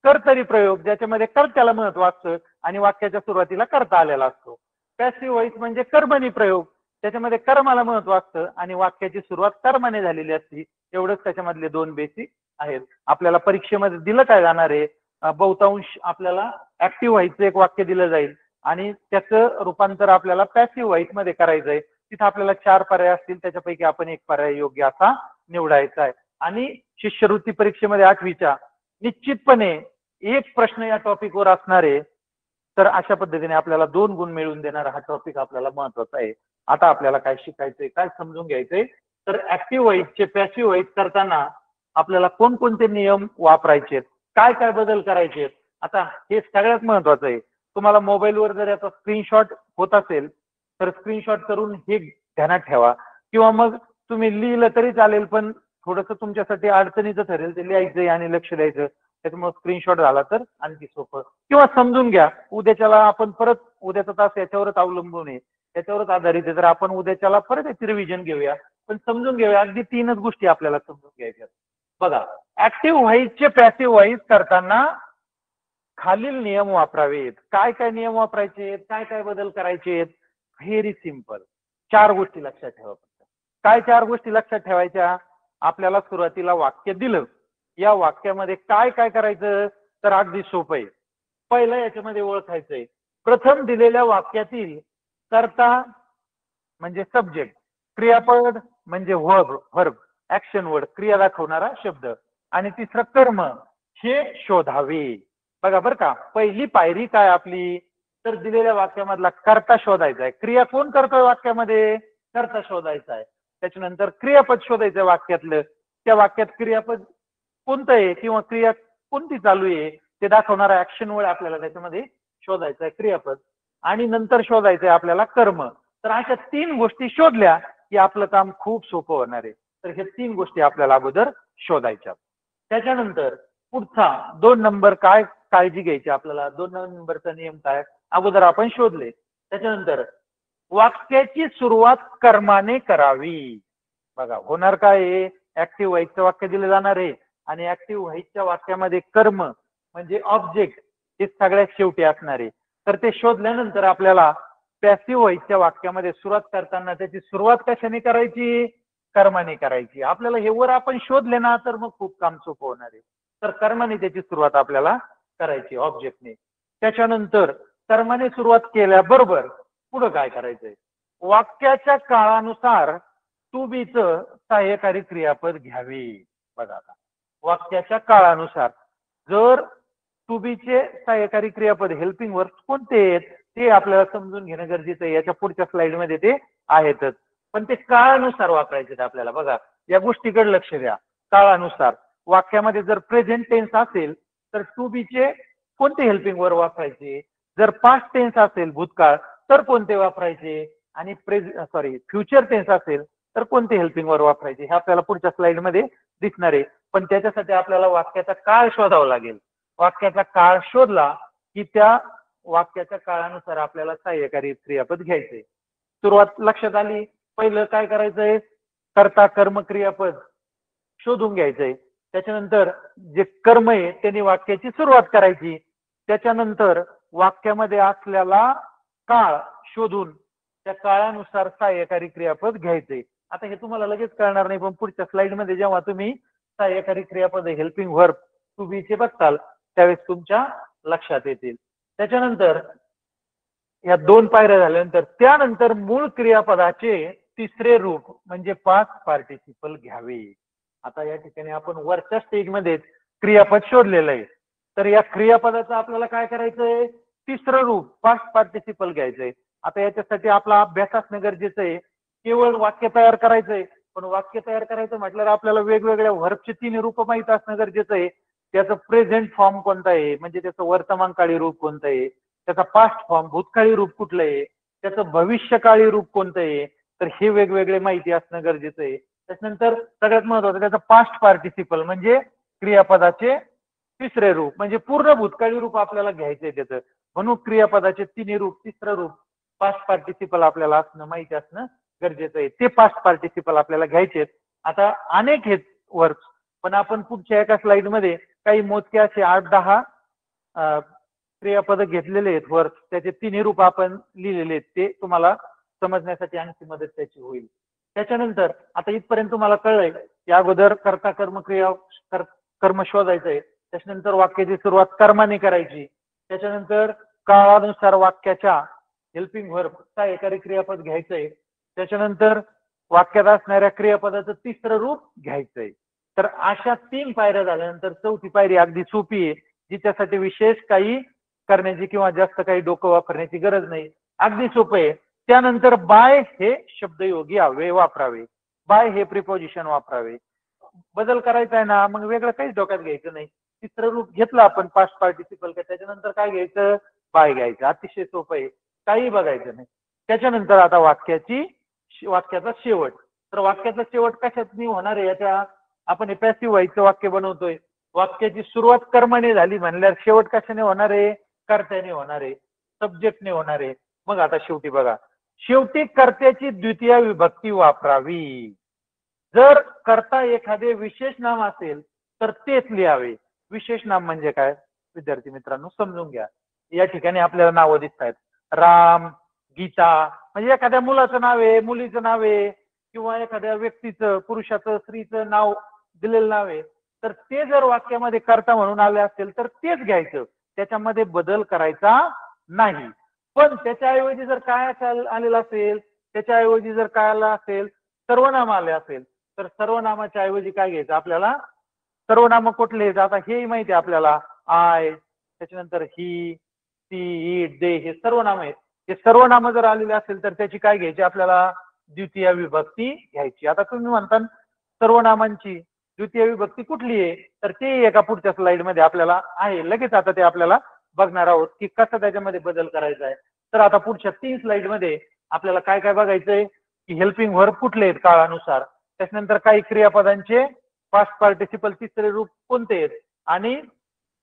कर्तरी प्रयोग, ज्याच्यामध्ये कर्त्याला महत्व असतं आणि वाक्याच्या सुरुवातीला कर्ता आलेला असतो. पॅसिव्ह व्हॉइस म्हणजे कर्मणी प्रयोग, त्याच्यामध्ये कर्माला महत्व असतं आणि वाक्याची सुरुवात कर्माने झालेली असते. एवढंच त्याच्यामधले दोन बेसिक आहेत. आपल्याला परीक्षेमध्ये दिलं काय जाणार आहे, बहुतांश आपल्याला ऍक्टिव्ह व्हायचं एक वाक्य दिलं जाईल आणि त्याचं रूपांतर आपल्याला पॅसिव्ह व्हाईस मध्ये करायचंय. तिथं आपल्याला 4 पर्याय असतील, त्याच्यापैकी आपण एक पर्याय योग्य असा निवडायचा आहे. आणि शिष्यवृत्ती परीक्षेमध्ये 8वीच्या निश्चितपणे एक प्रश्न या टॉपिकवर असणार आहे. तर अशा पद्धतीने आपल्याला 2 गुण मिळवून देणारा हा टॉपिक आपल्याला महत्वाचा आहे. आता आपल्याला काय शिकायचंय, काय समजून घ्यायचंय, तर ऍक्टिव्ह व्हाईसचे पॅसिव्ह व्हाईस करताना आपल्याला कोणकोणते नियम वापरायचे, काय काय बदल करायचे. आता हे सगळ्यात महत्वाचं आहे. तुम्हाला मोबाईलवर जर याचा स्क्रीनशॉट होत असेल तर स्क्रीनशॉट करून हे ध्यानात ठेवा, किंवा मग तुम्ही लिहिलं तरी चालेल, पण थोडंसं तुमच्यासाठी अडचणीचं ठरेल ते लिहायचंय आणि लक्ष द्यायचं. त्याच्यामुळे स्क्रीनशॉट झाला तर आणखी सोपं. किंवा समजून घ्या, उद्याच्याला आपण परत उद्याचा तास याच्यावरच अवलंबून आहे, त्याच्यावरच आधारित आहे. तर आपण उद्याच्याला परत एक रिव्हिजन घेऊया, पण समजून घेऊया. अगदी 3च गोष्टी आपल्याला समजून घ्यायच्या. बघा, ऍक्टिव्ह व्हाईसचे पॅसिव्ह व्हाईस करताना खालील नियम वापरावेत. काय काय नियम वापरायचे, काय काय बदल करायचे, व्हेरी सिंपल. 4 गोष्टी लक्षात ठेवा फक्त. काय 4 गोष्टी लक्षात ठेवायच्या? आपल्याला सुरुवातीला वाक्य दिलं, या वाक्यामध्ये काय काय करायचं, तर अगदी सोपं आहे. पहिलं याच्यामध्ये ओळखायचंय, प्रथम दिलेल्या वाक्यातील कर्ता म्हणजे सब्जेक्ट, क्रियापद म्हणजे व्हर्ब, ऍक्शन वर्ड, क्रिया दाखवणारा शब्द, आणि तिसरं कर्म हे शोधावे. बघा बरं का, पहिली पायरी काय आपली, तर दिलेल्या वाक्यामधला कर्ता शोधायचा आहे. क्रिया कोण करतोय वाक्यामध्ये, कर्ता शोधायचा आहे. त्याच्यानंतर क्रियापद शोधायचं वाक्यातलं, त्या वाक्यात क्रियापद कोणतं आहे किंवा क्रिया कोणती चालू आहे ते दाखवणारा ऍक्शन वर्ड आपल्याला त्याच्यामध्ये शोधायचं आहे, क्रियापद. आणि नंतर शोधायचंय आपल्याला कर्म. तर अशा 3 गोष्टी शोधल्या की आपलं काम खूप सोपं होणार आहे. तर हे 3 गोष्टी आपल्याला अगोदर शोधायच्या. त्याच्यानंतर पुढचा 2 नंबर काय काळजी घ्यायची आपल्याला, 2 नंबरचा नियम काय, अगोदर आपण शोधले. त्याच्यानंतर वाक्याची सुरुवात कर्माने करावी. बघा, होणार काय आहे, ऍक्टिव्ह व्हाईसचं वाक्य दिलं जाणार आहे आणि ऍक्टिव्ह व्हाईसच्या वाक्यामध्ये कर्म म्हणजे ऑब्जेक्ट हे सगळ्यात शेवटी असणार आहे. तर ते शोधल्यानंतर आपल्याला पॅसिव्ह व्हाईसच्या वाक्यामध्ये सुरुवात करताना त्याची सुरुवात कशाने करायची, कर्माने करायची. आपल्याला हे वर आपण शोधले ना तर मग खूप काम सोपं होणार आहे. तर कर्माने त्याची सुरुवात आपल्याला करायची, ऑब्जेक्टने. त्याच्यानंतर कर्माने सुरुवात केल्याबरोबर पुढे काय करायचंय, वाक्याच्या काळानुसार टू बीचं सहाय्यकारी क्रियापद घ्यावे. बघा, आता वाक्याच्या काळानुसार जर टू बीचे सहाय्यकारी क्रियापद हेल्पिंग वर्ब कोणते आहेत ते आपल्याला समजून घेणं गरजेचं आहे. याच्या पुढच्या स्लाइडमध्ये ते आहेतच, पण ते काळानुसार वापरायचे आपल्याला. बघा, या गोष्टीकडे लक्ष द्या. काळानुसार वाक्यामध्ये जर प्रेझेंट टेन्स असेल तर टू बीचे कोणते हेल्पिंग वर्ब वापरायचे, जर पास्ट टेन्स असेल भूतकाळ तर कोणते वापरायचे, आणि फ्युचर टेन्स असेल तर कोणते हेल्पिंग वर्ब वापरायचे, हे आपल्याला पुढच्या स्लाइडमध्ये दिसणार आहे. पण त्याच्यासाठी आपल्याला वाक्याचा काळ शोधावा लागेल. वाक्याचा काळ शोधला की त्या वाक्याच्या काळानुसार आपल्याला सहाय्यकारी क्रियापद घ्यायचे. सुरुवात लक्षात आली. पहिलं काय करायचंय, कर्ता कर्म क्रियापद शोधून घ्यायचंय. त्याच्यानंतर जे कर्म आहे त्यांनी वाक्याची सुरुवात करायची. त्याच्यानंतर वाक्यामध्ये असलेला काळ शोधून त्या काळानुसार सहाय्यकारी क्रियापद घ्यायचे. आता हे तुम्हाला लगेच कळणार नाही, पण पुढच्या स्लाइडमध्ये जेव्हा तुम्ही सहाय्यकारी क्रियापद हेल्पिंग वर्ब टू बी चे बघताल त्यावेळेस तुमच्या लक्षात येतील. त्याच्यानंतर या 2 पायऱ्या झाल्यानंतर त्यानंतर मूळ क्रियापदाचे तिसरे रूप म्हणजे पास्ट पार्टिसिपल घ्यावे. आता या ठिकाणी आपण वरच्या स्टेजमध्ये क्रियापद शोधलेलं आहे. तर या क्रियापदाचं आपल्याला काय करायचंय, तिसरं रूप पास्ट पार्टिसिपल घ्यायचंय. आता याच्यासाठी आपला अभ्यास असणं गरजेचं आहे. केवळ वाक्य तयार करायचंय, पण वाक्य तयार करायचं म्हटल्यावर आपल्याला वेगवेगळ्या व्हर्बचे 3 रूप माहित असणं गरजेचं आहे. त्याचं प्रेझेंट फॉर्म कोणता आहे, म्हणजे त्याचं वर्तमानकाळी रूप कोणतं आहे, त्याचा पास्ट फॉर्म भूतकाळी रूप कुठलं आहे, त्याचं भविष्यकाळी रूप कोणतं आहे, तर हे वेगवेगळे माहिती असणं गरजेचं आहे. त्याच्यानंतर सगळ्यात महत्वाचं त्याचं पास्ट पार्टिसिपल म्हणजे क्रियापदाचे तिसरे रूप, म्हणजे पूर्ण भूतकाळी रूप आपल्याला घ्यायचंय त्याचं. म्हणून क्रियापदाचे 3 रूप, तिसरं रूप पास्ट पार्टिसिपल आपल्याला असणं माहिती असणं गरजेचं आहे. ते पास्ट पार्टिसिपल आपल्याला घ्यायचे. आता अनेक आहेत वर्ब, पण आपण पुढच्या एका स्लाइडमध्ये काही मोजके असे 8-10 क्रियापद घेतलेले आहेत वर्ब, त्याचे 3 रूप आपण लिहिलेले आहेत, ते तुम्हाला समजण्यासाठी आणखी मदत त्याची होईल. त्याच्यानंतर आता इथपर्यंत तुम्हाला कळलंय की अगोदर कर्ता कर्मक्रिया कर्म शोधायचंय, त्याच्यानंतर वाक्याची सुरुवात कर्माने करायची, त्याच्यानंतर काळानुसार वाक्याच्या हेल्पिंग व्हर्ब सहाय्यकारी क्रियापद घ्यायचंय, त्याच्यानंतर वाक्यात असणाऱ्या क्रियापदाचं तिसरं रूप घ्यायचंय. तर अशा 3 पायऱ्या झाल्यानंतर चौथी पायरी अगदी सोपी आहे, जिच्यासाठी विशेष काही करण्याची किंवा जास्त काही डोकं वापरण्याची गरज नाही, अगदी सोपं आहे. त्यानंतर बाय हे शब्दयोगी अव्यय वापरावे, बाय हे प्रिपोजिशन वापरावे. बदल करायचा आहे ना, मग वेगळं काहीच डोक्यात घ्यायचं नाही. तिसरं रूप घेतलं आपण पास्ट पार्टिसिपल का, त्याच्यानंतर काय घ्यायचं, बाय घ्यायचं. अतिशय सोपं आहे, काही बघायचं नाही. त्याच्यानंतर आता वाक्याचा शेवट. तर वाक्याचा शेवट कशात होणार आहे, याच्या आपण हे पॅसिव्ह व्हायचं वाक्य बनवतोय. वाक्याची सुरुवात कर्माने झाली म्हणल्यावर शेवट कशाने होणार आहे, कर्त्याने होणार आहे, सब्जेक्टने होणार आहे. मग आता शेवटी बघा, शेवटी कर्त्याची द्वितीय विभक्ती वापरावी. जर कर्ता एखादे विशेष नाम असेल तर तेच लिहावे. विशेष नाम म्हणजे काय विद्यार्थी मित्रांनो समजून घ्या. या ठिकाणी आपल्याला नावं दिसत आहेत, राम, गीता, म्हणजे एखाद्या मुलाचं नाव आहे, मुलीचं नाव आहे, किंवा एखाद्या व्यक्तीचं, पुरुषाचं, स्त्रीचं नाव दिलेलं नाव आहे. तर ते जर वाक्यामध्ये कर्ता म्हणून आले असेल तर तेच घ्यायचं, त्याच्यामध्ये बदल करायचा नाही. पण त्याच्याऐवजी जर काय आलेलं असेल, त्याच्याऐवजी जर काय आलं असेल, सर्वनाम आले असेल, तर सर्वनामाच्या ऐवजी काय घ्यायचं आपल्याला, सर्वनाम कुठले आहेत आता हेही माहिती आहे आपल्याला, आय, त्याच्यानंतर ही, ती, इट, दे, हे सर्वनाम आहेत. हे सर्वनाम जर आलेले असेल तर त्याची काय घ्यायची आपल्याला, द्वितीय विभक्ती घ्यायची. आता तुम्ही म्हणता सर्वनामांची द्वितीय विभक्ती कुठली आहे, तर ते एका पुढच्या स्लाइड मध्ये आपल्याला आहे, लगेच आता ते आपल्याला बघणार आहोत की कसं त्याच्यामध्ये बदल करायचा आहे. तर आता पुढच्या 3 स्लाइड मध्ये आपल्याला काय काय बघायचंय की हेल्पिंग व्हर्ब कुठले आहेत काळानुसार, त्याच्यानंतर काही क्रियापदांचे पास्ट पार्टिसिपल तिसरे रूप कोणते आहेत, आणि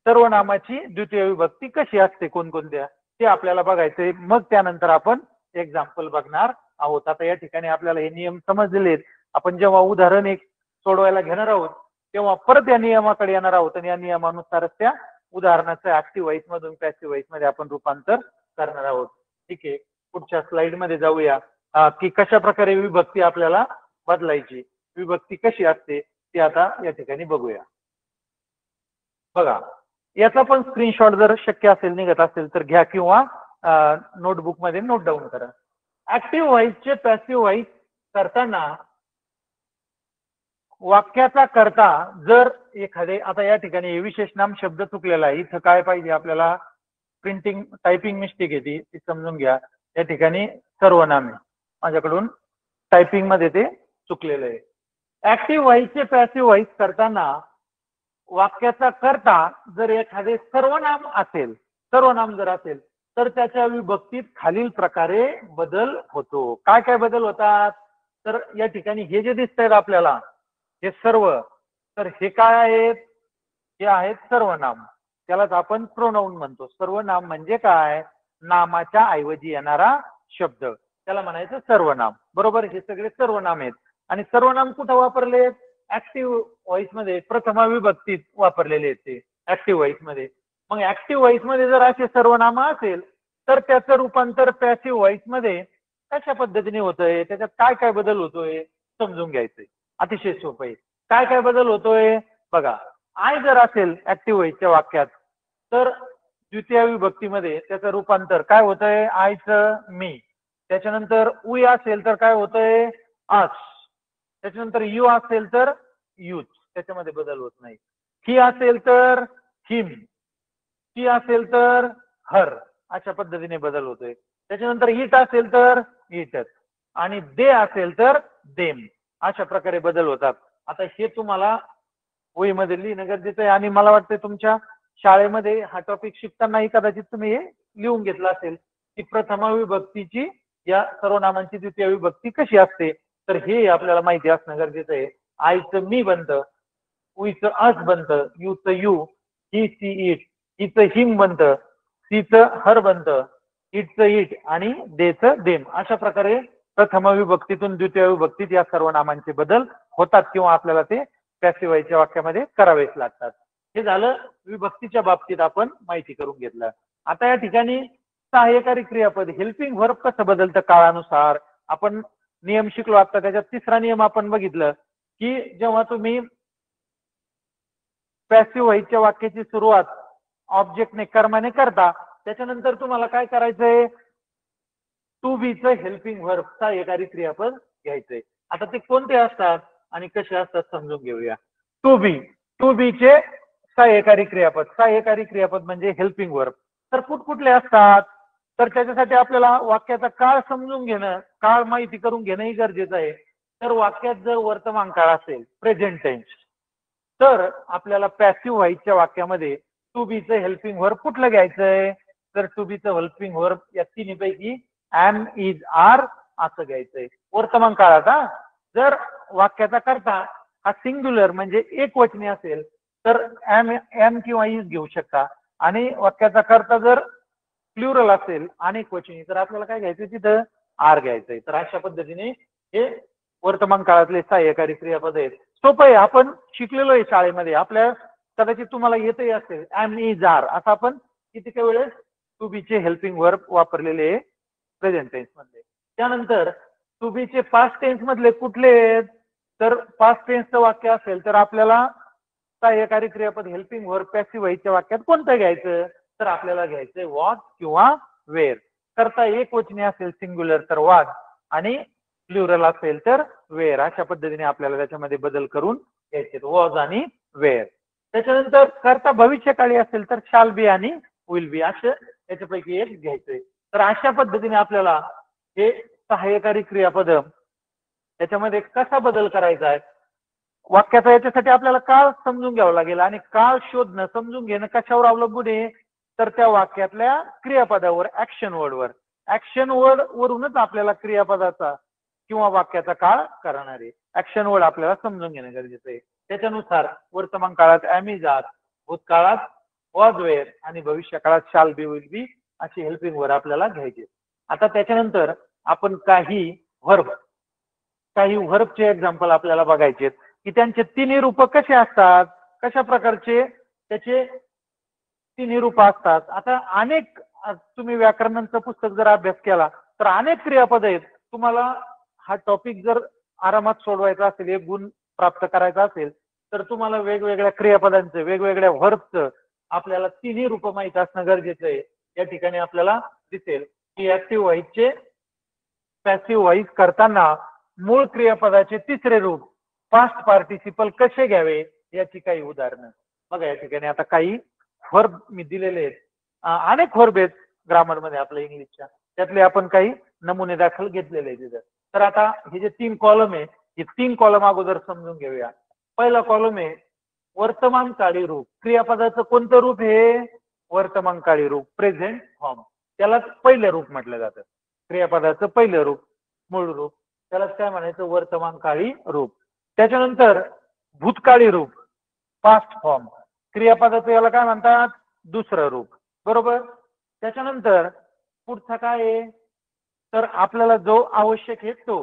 सर्वनामाची द्वितीय विभक्ती कशी असते कोणकोणत्या, ते आपल्याला बघायचंय. मग त्यानंतर आपण एक्झाम्पल बघणार आहोत. आता या ठिकाणी आपल्याला हे नियम समजलेले आहेत. आपण जेव्हा उदाहरण एक सोडवायला घेणार आहोत तेव्हा परत या नियमाकडे येणार आहोत आणि या नियमानुसारच त्या उदाहरणाचं ऍक्टिव्ह व्हॉइस मधून पॅसिव्ह व्हॉइस मध्ये आपण रूपांतर करणार आहोत. ठीक आहे, पुढच्या स्लाइड मध्ये जाऊया की कशा प्रकारे विभक्ती आपल्याला बदलायची, विभक्ती कशी असते ते आता या ठिकाणी बघूया. बघा, याचा पण स्क्रीनशॉट जर शक्य असेल, निघत असेल तर घ्या, किंवा नोटबुक मध्ये नोट डाऊन करा. ऍक्टिव्ह व्हॉइसचे पॅसिव्ह व्हॉइस करताना वाक्याचा कर्ता जर एखादे, आता या ठिकाणी विशेष नाम शब्द चुकलेला आहे, इथं काय पाहिजे आपल्याला, प्रिंटिंग टायपिंग मिस्टेक येते ती समजून घ्या. या ठिकाणी सर्वनाम आहे, माझ्याकडून टायपिंग मध्ये ते चुकलेलं आहे. ऍक्टिव्ह व्हॉइसचे पॅसिव्ह व्हॉइस करताना वाक्याचा कर्ता जर एखादे सर्वनाम असेल, सर्वनाम जर असेल तर त्याच्या विभक्तीत खालील प्रकारे बदल होतो. काय काय बदल होतात, तर या ठिकाणी हे जे दिसत आहेत आपल्याला हे सर्व, तर हे काय आहेत, हे आहेत सर्वनाम, त्यालाच आपण प्रोनाउन म्हणतो. सर्वनाम म्हणजे काय, नामाच्या ऐवजी येणारा शब्द, त्याला म्हणायचं सर्वनाम, बरोबर. हे सगळे सर्वनाम आहेत. आणि सर्वनाम कुठं वापरले, ऍक्टिव्ह व्हॉइस मध्ये प्रथमा विभक्तीत वापरलेले आहेत ते ऍक्टिव्ह व्हॉइस मध्ये. मग ऍक्टिव्ह व्हॉइस मध्ये जर असे सर्वनाम असेल तर त्याचं रूपांतर पॅसिव्ह व्हॉइस मध्ये कशा पद्धतीने होतंय, त्याच्यात काय काय बदल होतोय समजून घ्यायचंय. अतिशय सोपं आहे. काय काय बदल होतोय बघा, आय जर असेल ऍक्टिव्ह व्हॉइसच्या वाक्यात तर द्वितीय विभक्तीमध्ये त्याचं रूपांतर काय होतंय, आयचं मी, त्याच्यानंतर वी असेल तर काय होतंय, अस, त्याच्यानंतर यू असेल तर यूथ, त्याच्यामध्ये बदल होत नाही. ही असेल तर हिम, ती असेल तर हर, अशा पद्धतीने बदल होतोय. त्याच्यानंतर इट असेल तर इटच, आणि दे असेल तर देम, अशा प्रकारे बदल होतात. आता हे तुम्हाला वहीमध्ये लिहिणं गरजेचं आहे, आणि मला वाटतं तुमच्या शाळेमध्ये हा टॉपिक शिकतानाही कदाचित तुम्ही हे लिहून घेतलं असेल की प्रथमा विभक्तीची या सर्वनामांची द्वितीय विभक्ती कशी असते. तर हे आपल्याला माहिती असणं गरजेचं आहे. आयचं मी बनतं, वीचं अस बनतं, यूचं यू, ही सी इट, हिचं हिम बनतं, सीचं हर बनतं, इटचं इट, आणि देचं देम, अशा प्रकारे प्रथम विभक्तीतून द्वितीय विभक्तीत या सर्वनामांचे बदल होतात, किंवा आपल्याला ते पॅसिव्ह व्हॉइसच्या वाक्यामध्ये करावेच लागतात. हे झालं विभक्तीच्या बाबतीत आपण माहिती करून घेतलं. आता या ठिकाणी सहाय्यकारी क्रियापद हेल्पिंग व्हर्ब कसं बदलतं काळानुसार, आपण नियम शिकलो आता, त्याच्यात तिसरा नियम आपण बघितलं की जेव्हा तुम्ही पॅसिव्ह व्हॉइसच्या वाक्याची सुरुवात ऑब्जेक्टने कर्माने करता, त्याच्यानंतर तुम्हाला काय करायचंय, टू बीचं हेल्पिंग व्हर्ब सहाय्यकारी क्रियापद घ्यायचंय. आता ते कोणते असतात आणि कसे असतात समजून घेऊया. टू बीचे सहाय्यकारी क्रियापद म्हणजे हेल्पिंग व्हर्ब. तर कुठले असतात, तर त्याच्यासाठी आपल्याला वाक्याचा काळ समजून घेणं, काळ माहिती करून घेणंही गरजेचं आहे. तर वाक्यात जर वर्तमान काळ असेल, प्रेझेंट टेन्स, तर आपल्याला पॅसिव्ह व्हॉइसच्या वाक्यामध्ये टू बीचं हेल्पिंग व्हर्ब कुठलं घ्यायचंय, तर टू बीचं हेल्पिंग व्हर्ब या तिन्हीपैकी एम, इज, आर असं घ्यायचंय वर्तमान काळात. जर वाक्याचा कर्ता हा सिंग्युलर म्हणजे एक वचनी असेल तर एम किंवा इज घेऊ शकता, आणि वाक्याचा कर्ता जर प्लुरल असेल अनेक वचनी तर आपल्याला काय घ्यायचं, तिथं आर घ्यायचंय. तर अशा पद्धतीने हे वर्तमान काळातले सहाय्यकारी क्रियापद आहेत. सोपं आहे, आपण शिकलेलो आहे शाळेमध्ये, आपल्या कदाचित तुम्हाला येतही असेल. एम, इज, आर असं आपण किती काही वेळेस टू बीचे हेल्पिंग व्हर्ब वापरलेले आहे प्रेझेंट टेन्स मध्ये. त्यानंतर टू बीचे पास्ट टेन्स मधले कुठले आहेत, तर पास्ट टेन्सचं वाक्य असेल तर आपल्याला सहाय्यकारी क्रियापद हेल्पिंग व्हर्ब पॅसिव्ह व्हॉइसच्या वाक्यात कोणतं घ्यायचं, तर आपल्याला घ्यायचंय वॉज किंवा वेअर. करता एक वचनी असेल सिंग्युलर तर वॉज, आणि प्लुरल असेल तर वेअर. अशा पद्धतीने आपल्याला त्याच्यामध्ये बदल करून घ्यायचे, वॉज आणि वेअर. त्याच्यानंतर करता भविष्यकाळी असेल तर शाल बी आणि विल बी असं याच्यापैकी एक घ्यायचंय. तर अशा पद्धतीने आपल्याला हे सहाय्यकारी क्रियापद त्याच्यामध्ये कसा बदल करायचा आहे वाक्याचा, याच्यासाठी आपल्याला काळ समजून घ्यावं लागेल. आणि काळ शोधणं, समजून घेणं कशावर अवलंबून आहे, तर त्या वाक्यातल्या क्रियापदावर, ऍक्शन वर्डवर. ऍक्शन वर्ड वरूनच आपल्याला क्रियापदाचा किंवा वाक्याचा काळ करणार आहे. ऍक्शन वर्ड आपल्याला समजून घेणं गरजेचं आहे. त्याच्यानुसार वर्तमान काळात एम, इज, आर, भूतकाळात वॉज, वेअर आणि भविष्य काळात शाल बी, विल बी अशी हेल्पिंग वर्ड आपल्याला घ्यायचे. आता त्याच्यानंतर आपण काही व्हर्बचे एक्झाम्पल आपल्याला बघायचे की त्यांचे तिन्ही रूप कसे असतात, कशा प्रकारचे त्याचे तिन्ही रूप असतात. आता अनेक तुम्ही व्याकरणाचं पुस्तक जर अभ्यास केला तर अनेक क्रियापद आहेत. तुम्हाला हा टॉपिक जर आरामात सोडवायचा असेल, एक गुण प्राप्त करायचा असेल, तर तुम्हाला वेगवेगळ्या क्रियापदांचं, वेगवेगळ्या व्हर्बचं आपल्याला तिन्ही रूप माहित असणं गरजेचं आहे. या ठिकाणी आपल्याला दिसेल की ऍक्टिव्ह व्हॉइसचे पॅसिव्ह व्हॉइस करताना मूळ क्रियापदाचे तिसरे रूप पास्ट पार्टिसिपल कसे घ्यावे याची काही उदाहरणं बघा. या ठिकाणी आता काही व्हर्ब मी दिलेले आहेत. अनेक व्हर्ब आहेत ग्रामरमध्ये आपल्या इंग्लिशच्या, त्यातले आपण काही नमुने दाखल घेतलेले आहेत तिथं. तर आता हे जे 3 कॉलम आहे, हे 3 कॉलम अगोदर समजून घेऊया. पहिला कॉलम आहे वर्तमान काळी रूप. क्रियापदाचं कोणतं रूप हे, वर्तमान काळी रूप, प्रेझेंट फॉर्म. त्यालाच पहिलं रूप म्हटलं जातं. क्रियापदाचं पहिलं रूप, मूळ रूप, त्यालाच काय म्हणायचं, वर्तमान काळी रूप. त्याच्यानंतर भूतकाळी रूप, पास्ट फॉर्म. क्रियापदाचं याला काय म्हणतात, दुसरं रूप, बरोबर. त्याच्यानंतर पुढचा काय आहे, तर आपल्याला जो आवश्यक आहे तो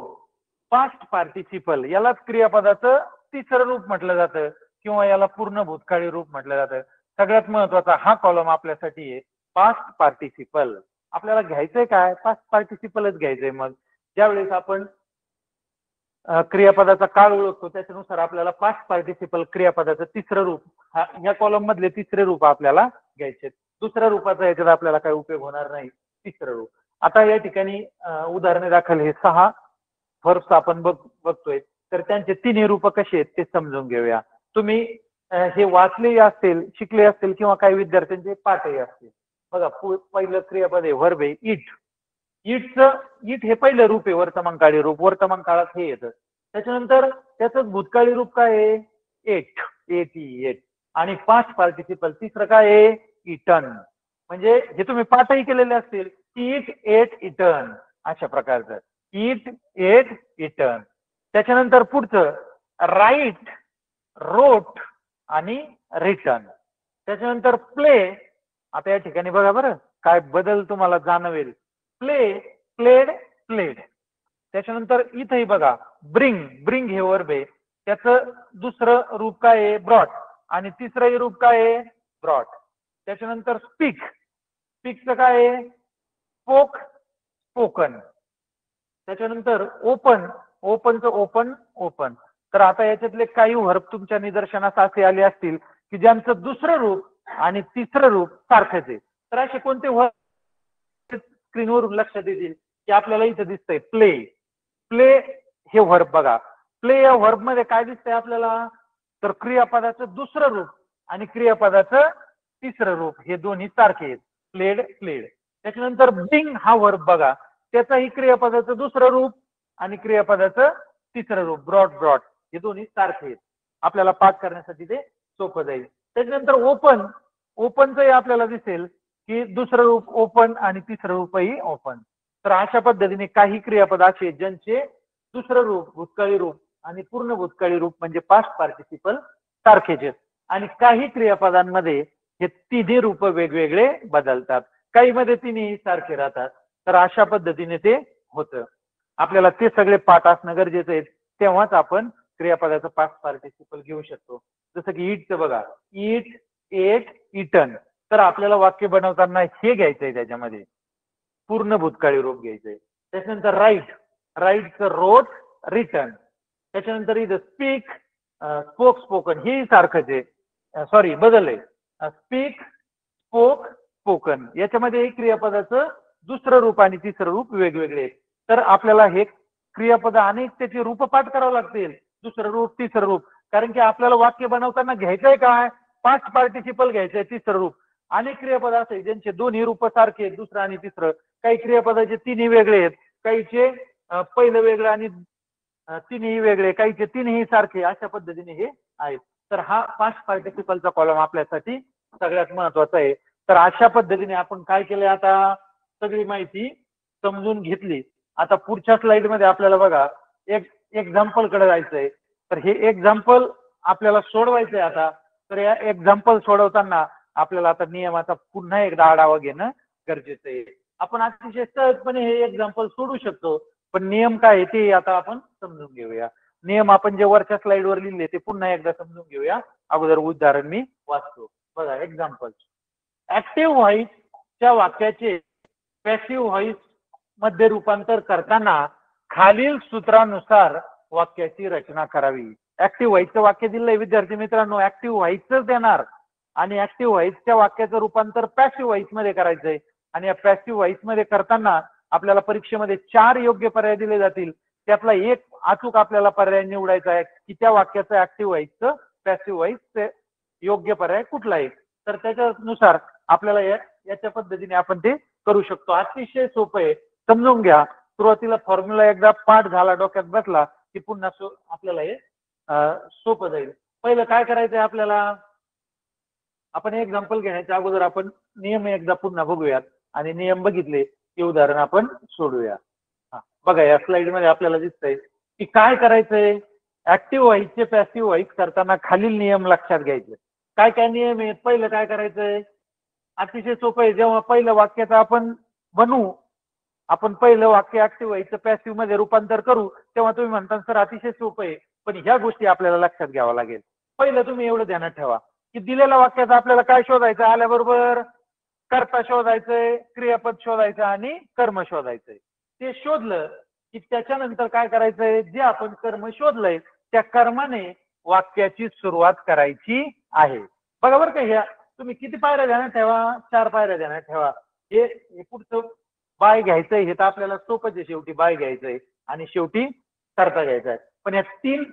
पास्ट पार्टिसिपल. यालाच क्रियापदाचं तिसरं रूप म्हटलं जातं किंवा याला पूर्ण भूतकाळी रूप म्हटलं जातं. सगळ्यात महत्वाचा हा कॉलम आपल्यासाठी आहे, पास्ट पार्टिसिपल. आपल्याला घ्यायचंय काय, पास्ट पार्टिसिपलच घ्यायचंय. मग ज्यावेळेस आपण क्रियापदाचा काळ ओळखतो त्याच्यानुसार आपल्याला पास्ट पार्टिसिपल क्रियापदाचं तिसरं रूप, या कॉलम मधले तिसरे रूप आपल्याला घ्यायचे. दुसऱ्या रूपाचा याच्यात आपल्याला काही उपयोग होणार नाही, तिसरं रूप. आता या ठिकाणी उदाहरणे दाखल हे 6 व्हर्ब्स आपण बघतोय, तर त्यांचे तिन्ही रूप कसे आहेत ते समजून घेऊया. तुम्ही हे वाचले असतील, शिकले असतील किंवा काही विद्यार्थ्यांचे पाठही असतील. बघा पहिलं क्रियापद आहे, व्हर्ब आहे इट. इट हे पहिलं रूप आहे, वर्तमान काळी रूप. वर्तमान काळात हे येतं. त्याच्यानंतर त्याचं भूतकाळी रूप काय आहे, एट. आणि पास्ट पार्टिसिपल तिसरं काय आहे, इटन. म्हणजे हे तुम्ही पाठही केलेले असतील, इट, एट, इटन अशा प्रकारचं, इट, एट, इटन. त्याच्यानंतर पुढचं राईट, रोट आणि रिटर्न. त्याच्यानंतर प्ले. आता या ठिकाणी बघा बरं काय बदल तुम्हाला जाणवेल. Play, played, played. त्याच्यानंतर इथंही बघा ब्रिंग हे वर्ब आहे, त्याचं दुसरं रूप काय आहे, ब्रॉट. आणि तिसरं रूप काय आहे, ब्रॉट. त्याच्यानंतर स्पीकचं काय आहे, स्पोकन. त्याच्यानंतर ओपन, ओपनचं ओपन ओपन. तर आता याच्यातले काही व्हर्ब तुमच्या निदर्शनास असे आले असतील की ज्यांचं दुसरं रूप आणि तिसरं रूप सारखंच आहे. तर असे कोणते व्हर्ब स्क्रीनवरून लक्षात येतील की आपल्याला इथं दिसतंय प्ले. प्ले हे व्हर्ब बघा. प्ले या व्हर्ब मध्ये काय दिसतंय आपल्याला, तर क्रियापदाचं दुसरं रूप आणि क्रियापदाचं तिसरं रूप हे दोन्ही सारखे आहेत. Played played. त्याच्यानंतर बिंग हा व्हर्ब बघा, त्याचाही क्रियापदाचं दुसरं रूप आणि क्रियापदाचं तिसरं रूप ब्रॉड ब्रॉड हे दोन्ही सारखे आहेत. आपल्याला पाठ करण्यासाठी ते सोपं जाईल. त्याच्यानंतर ओपन, ओपनचंही आपल्याला दिसेल की दुसरं रूप ओपन आणि तिसरं रूपही ओपन. तर अशा पद्धतीने काही क्रियापद असे ज्यांचे दुसरं रूप भूतकाळी रूप आणि पूर्ण भूतकाळी रूप म्हणजे पास्ट पार्टिसिपल सारखेच आहेत. आणि काही क्रियापदांमध्ये हे तिन्ही रूप वेगवेगळे बदलतात, काही मध्ये तिन्ही सारखे राहतात. तर अशा पद्धतीने ते होतं. आपल्याला ते सगळे पाठ असणं गरजेचं आहे, तेव्हाच आपण क्रियापदाचं पास्ट पार्टिसिपल घेऊ शकतो. जसं की ईटचं बघा, ईट एट इटन. तर आपल्याला वाक्य बनवताना हे घ्यायचंय, त्याच्यामध्ये पूर्ण भूतकाळी रूप घ्यायचंय. त्याच्यानंतर राईट, राईटचं रोट रिटन. त्याच्यानंतर इथं स्पीक स्पोक स्पोकन हे सारखंच आहे, सॉरी बदल आहे, स्पीक स्पोक स्पोकन. याच्यामध्ये क्रियापदाचं दुसरं रूप आणि तिसरं रूप वेगवेगळे आहेत. तर आपल्याला हे क्रियापद अनेक त्याचे रूप पाठ करावं लागतील, दुसरं रूप तिसरं रूप. कारण की आपल्याला वाक्य बनवताना घ्यायचंय काय, पास्ट पार्टिसिपल घ्यायचंय तिसरं रूप. अनेक क्रियापद असे ज्यांचे दोन्ही रूप सारखे आहेत, दुसरं आणि तिसरं. काही क्रियापदाचे तिन्ही वेगळे आहेत, काहीचे पहिलं वेगळं आणि तिन्ही वेगळे, काहीचे तिन्ही सारखे. अशा पद्धतीने हे आहेत. तर हा पास्ट पार्टिसिपलचा कॉलम आपल्यासाठी सगळ्यात महत्वाचा आहे. तर अशा पद्धतीने आपण काय केलंय, आता सगळी माहिती समजून घेतली. आता पुढच्या स्लाइड मध्ये आपल्याला बघा एक एक्झाम्पल कडे जायचंय. तर हे एक्झाम्पल आपल्याला सोडवायचंय आता. तर या एक्झाम्पल सोडवताना आपल्याला आता नियमाचा पुन्हा एकदा आढावा घेणं गरजेचं आहे. आपण अतिशय सहजपणे हे एक्झाम्पल सोडू शकतो, पण नियम काय आहे ते आता आपण समजून घेऊया. नियम आपण जे वरच्या स्लाइडवर लिहिले ते पुन्हा एकदा समजून घेऊया. अगोदर उदाहरण मी वाचतो बघा. एक्झाम्पल, ऍक्टिव्ह व्हॉइसच्या वाक्याचे पॅसिव्ह व्हॉइस मध्ये रूपांतर करताना खालील सूत्रानुसार वाक्याची रचना करावी. ऍक्टिव्ह व्हॉइसचं वाक्य दिलंय विद्यार्थी मित्रांनो, ऍक्टिव्ह व्हॉइसच देणार आणि ऍक्टिव्ह व्हॉइसच्या वाक्याचं रूपांतर पॅसिव्ह व्हॉइस मध्ये करायचंय. आणि या पॅसिव्ह व्हॉइस मध्ये करताना आपल्याला परीक्षेमध्ये 4 योग्य पर्याय दिले जातील. त्यातला एक अचूक आपल्याला पर्याय निवडायचा आहे की त्या वाक्याचं ऍक्टिव्ह व्हॉइसचं पॅसिव्ह व्हॉइस योग्य पर्याय कुठला आहे. तर त्याच्यानुसार आपल्याला याच्या पद्धतीने आपण ते करू शकतो. अतिशय सोपं आहे, समजून घ्या. सुरुवातीला फॉर्म्युला एकदा पाठ झाला, डोक्यात बसला की पुन्हा आपल्याला हे सोपं जाईल. पहिलं काय करायचंय आपल्याला, आपण एक्झाम्पल घेण्याच्या अगोदर आपण नियम एकदा पुन्हा बघूयात आणि नियम बघितले की उदाहरण आपण सोडूया. बघा या स्लाइड मध्ये आपल्याला दिसतंय की काय करायचंय. ऍक्टिव्ह व्हॉइसचे पॅसिव्ह व्हॉइस करताना खालील नियम लक्षात घ्यायचे. काय काय नियम आहेत. पहिलं काय करायचंय, अतिशय सोपं आहे. जेव्हा पहिलं वाक्याचं आपण बनवू, आपण पहिलं वाक्य ऍक्टिव्ह व्हॉइसचं पॅसिव्ह मध्ये रूपांतर करू, तेव्हा तुम्ही म्हणता सर अतिशय सोपं आहे, पण ह्या गोष्टी आपल्याला लक्षात घ्यावं लागेल. पहिलं तुम्ही एवढं ध्यानात ठेवा की दिलेल्या वाक्याचं आपल्याला काय शोधायचं, आल्याबरोबर कर्ता शोधायचंय, क्रियापद शोधायचं आणि कर्म शोधायचंय. ते शोधलं की त्याच्यानंतर काय करायचंय, जे आपण कर्म शोधलंय त्या कर्माने वाक्याची सुरुवात करायची आहे. बघा बरं का, ह्या तुम्ही किती पायऱ्या ध्यानात ठेवा, 4 पायऱ्या ध्यानात ठेवा. हे पुढचं बाय घ्यायचंय, हे तर आपल्याला सोपंच आहे. शेवटी बाय घ्यायचंय आणि शेवटी कर्ता घ्यायचा आहे. पण या 3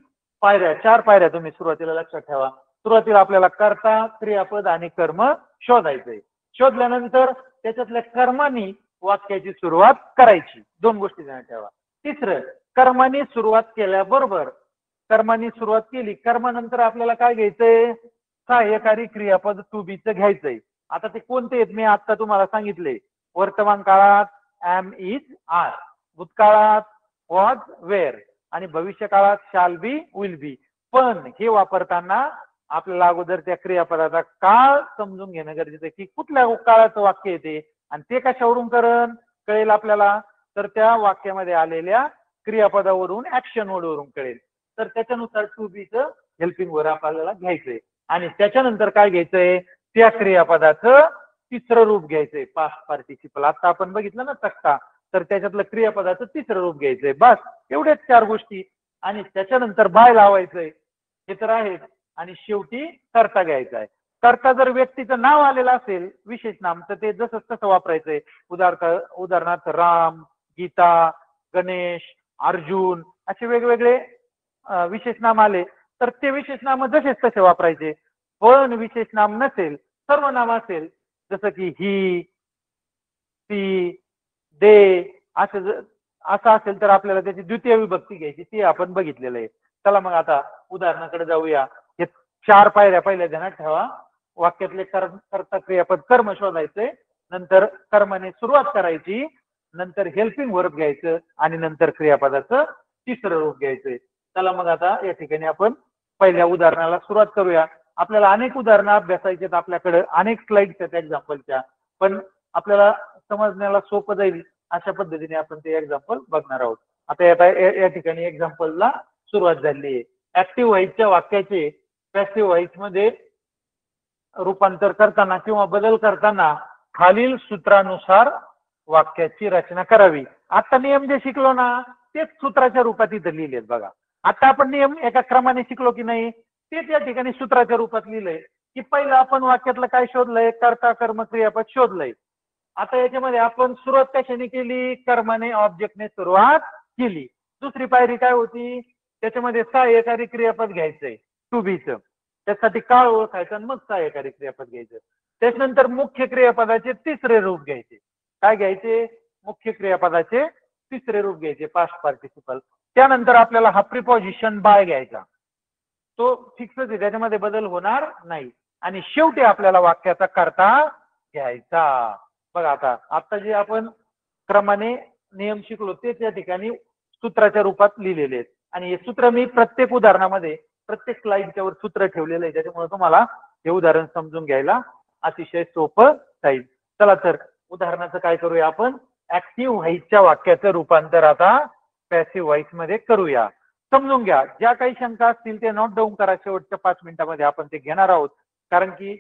पायऱ्या 4 पायऱ्या तुम्ही सुरुवातीला लक्षात ठेवा. सुरुवातीला आपल्याला कर्ता, क्रियापद आणि कर्म शोधायचंय. शोधल्यानंतर त्याच्यातल्या कर्मानी वाक्याची सुरुवात करायची. 2 गोष्टी ध्यानात ठेवा. तिसरं, कर्मानी सुरुवात केल्याबरोबर, कर्मानी सुरुवात केली, कर्मानंतर आपल्याला काय घ्यायचंय, सहाय्यकारी क्रियापद टू बीचं घ्यायचंय. आता ते कोणते आहेत मी आता तुम्हाला सांगितले. वर्तमान काळात एम इज आर, भूतकाळात वॉज वेअर आणि भविष्य काळात शाल बी विल बी. पण हे वापरताना आपल्याला अगोदर त्या क्रियापदाचा काळ समजून घेणं गरजेचं आहे की कुठल्या काळाचं वाक्य येते आणि ते कशावरून कळेल आपल्याला, तर त्या वाक्यामध्ये आलेल्या क्रियापदावरून, ऍक्शन वर्डवरून कळेल. तर त्याच्यानुसार टू बीचं हेल्पिंग वर्ड आपल्याला घ्यायचंय आणि त्याच्यानंतर काय घ्यायचंय, त्या क्रियापदाचं तिसरं रूप घ्यायचंय पास्ट पार्टिसिपल. आता आपण बघितलं ना तक्ता, तर त्याच्यातलं क्रियापदाचं तिसरं रूप घ्यायचंय. बस एवढ्याच 4 गोष्टी. आणि त्याच्यानंतर बाय लावायचंय, हे तर आहेच. आणि शेवटी कर्ता घ्यायचा आहे. कर्ता जर व्यक्तीचं नाव आलेलं असेल विशेष नाम, तर ते जसं तसं वापरायचंय. उदाहरणार्थ राम, गीता, गणेश, अर्जुन असे वेगवेगळे विशेष नाम आले तर ते विशेष नाम जसेच तसे वापरायचे. पण विशेष नाम नसेल, सर्वनाम असेल, जसं की ही, ती, दे असं असेल तर आपल्याला त्याची द्वितीय विभक्ती घ्यायची. ती आपण बघितलेलं आहे. चला मग आता उदाहरणाकडे जाऊया. हे 4 पायऱ्या पहिल्या ध्यानात ठेवा. वाक्यातले कर्ता क्रियापद कर्म शोधायचे, नंतर कर्माने सुरुवात करायची, नंतर हेल्पिंग वर्ब घ्यायचं आणि नंतर क्रियापदाचं तिसरं रूप घ्यायचंय. चला मग आता या ठिकाणी आपण पहिल्या उदाहरणाला सुरुवात करूया. आपल्याला अनेक उदाहरणं अभ्यासायची आहेत, आपल्याकडे अनेक स्लाइड्स आहेत एक्झाम्पलच्या, पण आपल्याला समजण्याला सोपं जाईल अशा पद्धतीने आपण ते एक्झाम्पल बघणार आहोत. आता या ठिकाणी एक्झाम्पलला सुरुवात झाली आहे. ऍक्टिव्ह व्हॉइसच्या वाक्याचे पॅसिव्ह व्हॉइस मध्ये रूपांतर करताना किंवा बदल करताना खालील सूत्रानुसार वाक्याची रचना करावी. आता नियम जे शिकलो ना तेच सूत्राच्या रूपात इथं लिहिलेत बघा. आता आपण नियम एका क्रमाने शिकलो की नाही, तेच या ठिकाणी सूत्राच्या रूपात लिहिलंय. की पहिलं आपण वाक्यातलं काय शोधलंय, कर्ता कर्म क्रियापद शोधलंय. आता याच्यामध्ये आपण सुरुवात कशाने केली, कर्माने ऑब्जेक्टने सुरुवात केली. दुसरी पायरी काय होती, त्याच्यामध्ये सहाय्यकारी क्रियापद घ्यायचंय टू बीचं. त्यासाठी काळ ओळखायचं आणि मग सहाय्यकारी क्रियापद घ्यायचं. त्याच्यानंतर मुख्य क्रियापदाचे तिसरे रूप घ्यायचे. काय घ्यायचे, मुख्य क्रियापदाचे तिसरे रूप घ्यायचे, पास्ट पार्टिसिपल. त्यानंतर आपल्याला हा प्रिपोजिशन बाय घ्यायचा, तो फिक्सच आहे, त्याच्यामध्ये बदल होणार नाही. आणि शेवटी आपल्याला वाक्याचा कर्ता घ्यायचा. बघा आता जे आपण क्रमाने नियम शिकलो तेच या ठिकाणी सूत्राच्या रूपात लिहिलेले आहेत. आणि हे सूत्र मी प्रत्येक उदाहरणामध्ये प्रत्येक स्लाइडच्या वर सूत्र ठेवलेलं आहे, त्याच्यामुळे तुम्हाला हे उदाहरण समजून घ्यायला अतिशय सोपं जाईल. चला तर उदाहरणाचं काय करूया आपण, ऍक्टिव्ह व्हॉइसच्या वाक्याचं रूपांतर आता पॅसिव्ह व्हॉइस मध्ये करूया. समजून घ्या. ज्या काही शंका असतील ते नोट डाऊन करा. शेवटच्या 5 मिनिटांमध्ये आपण ते घेणार आहोत. कारण की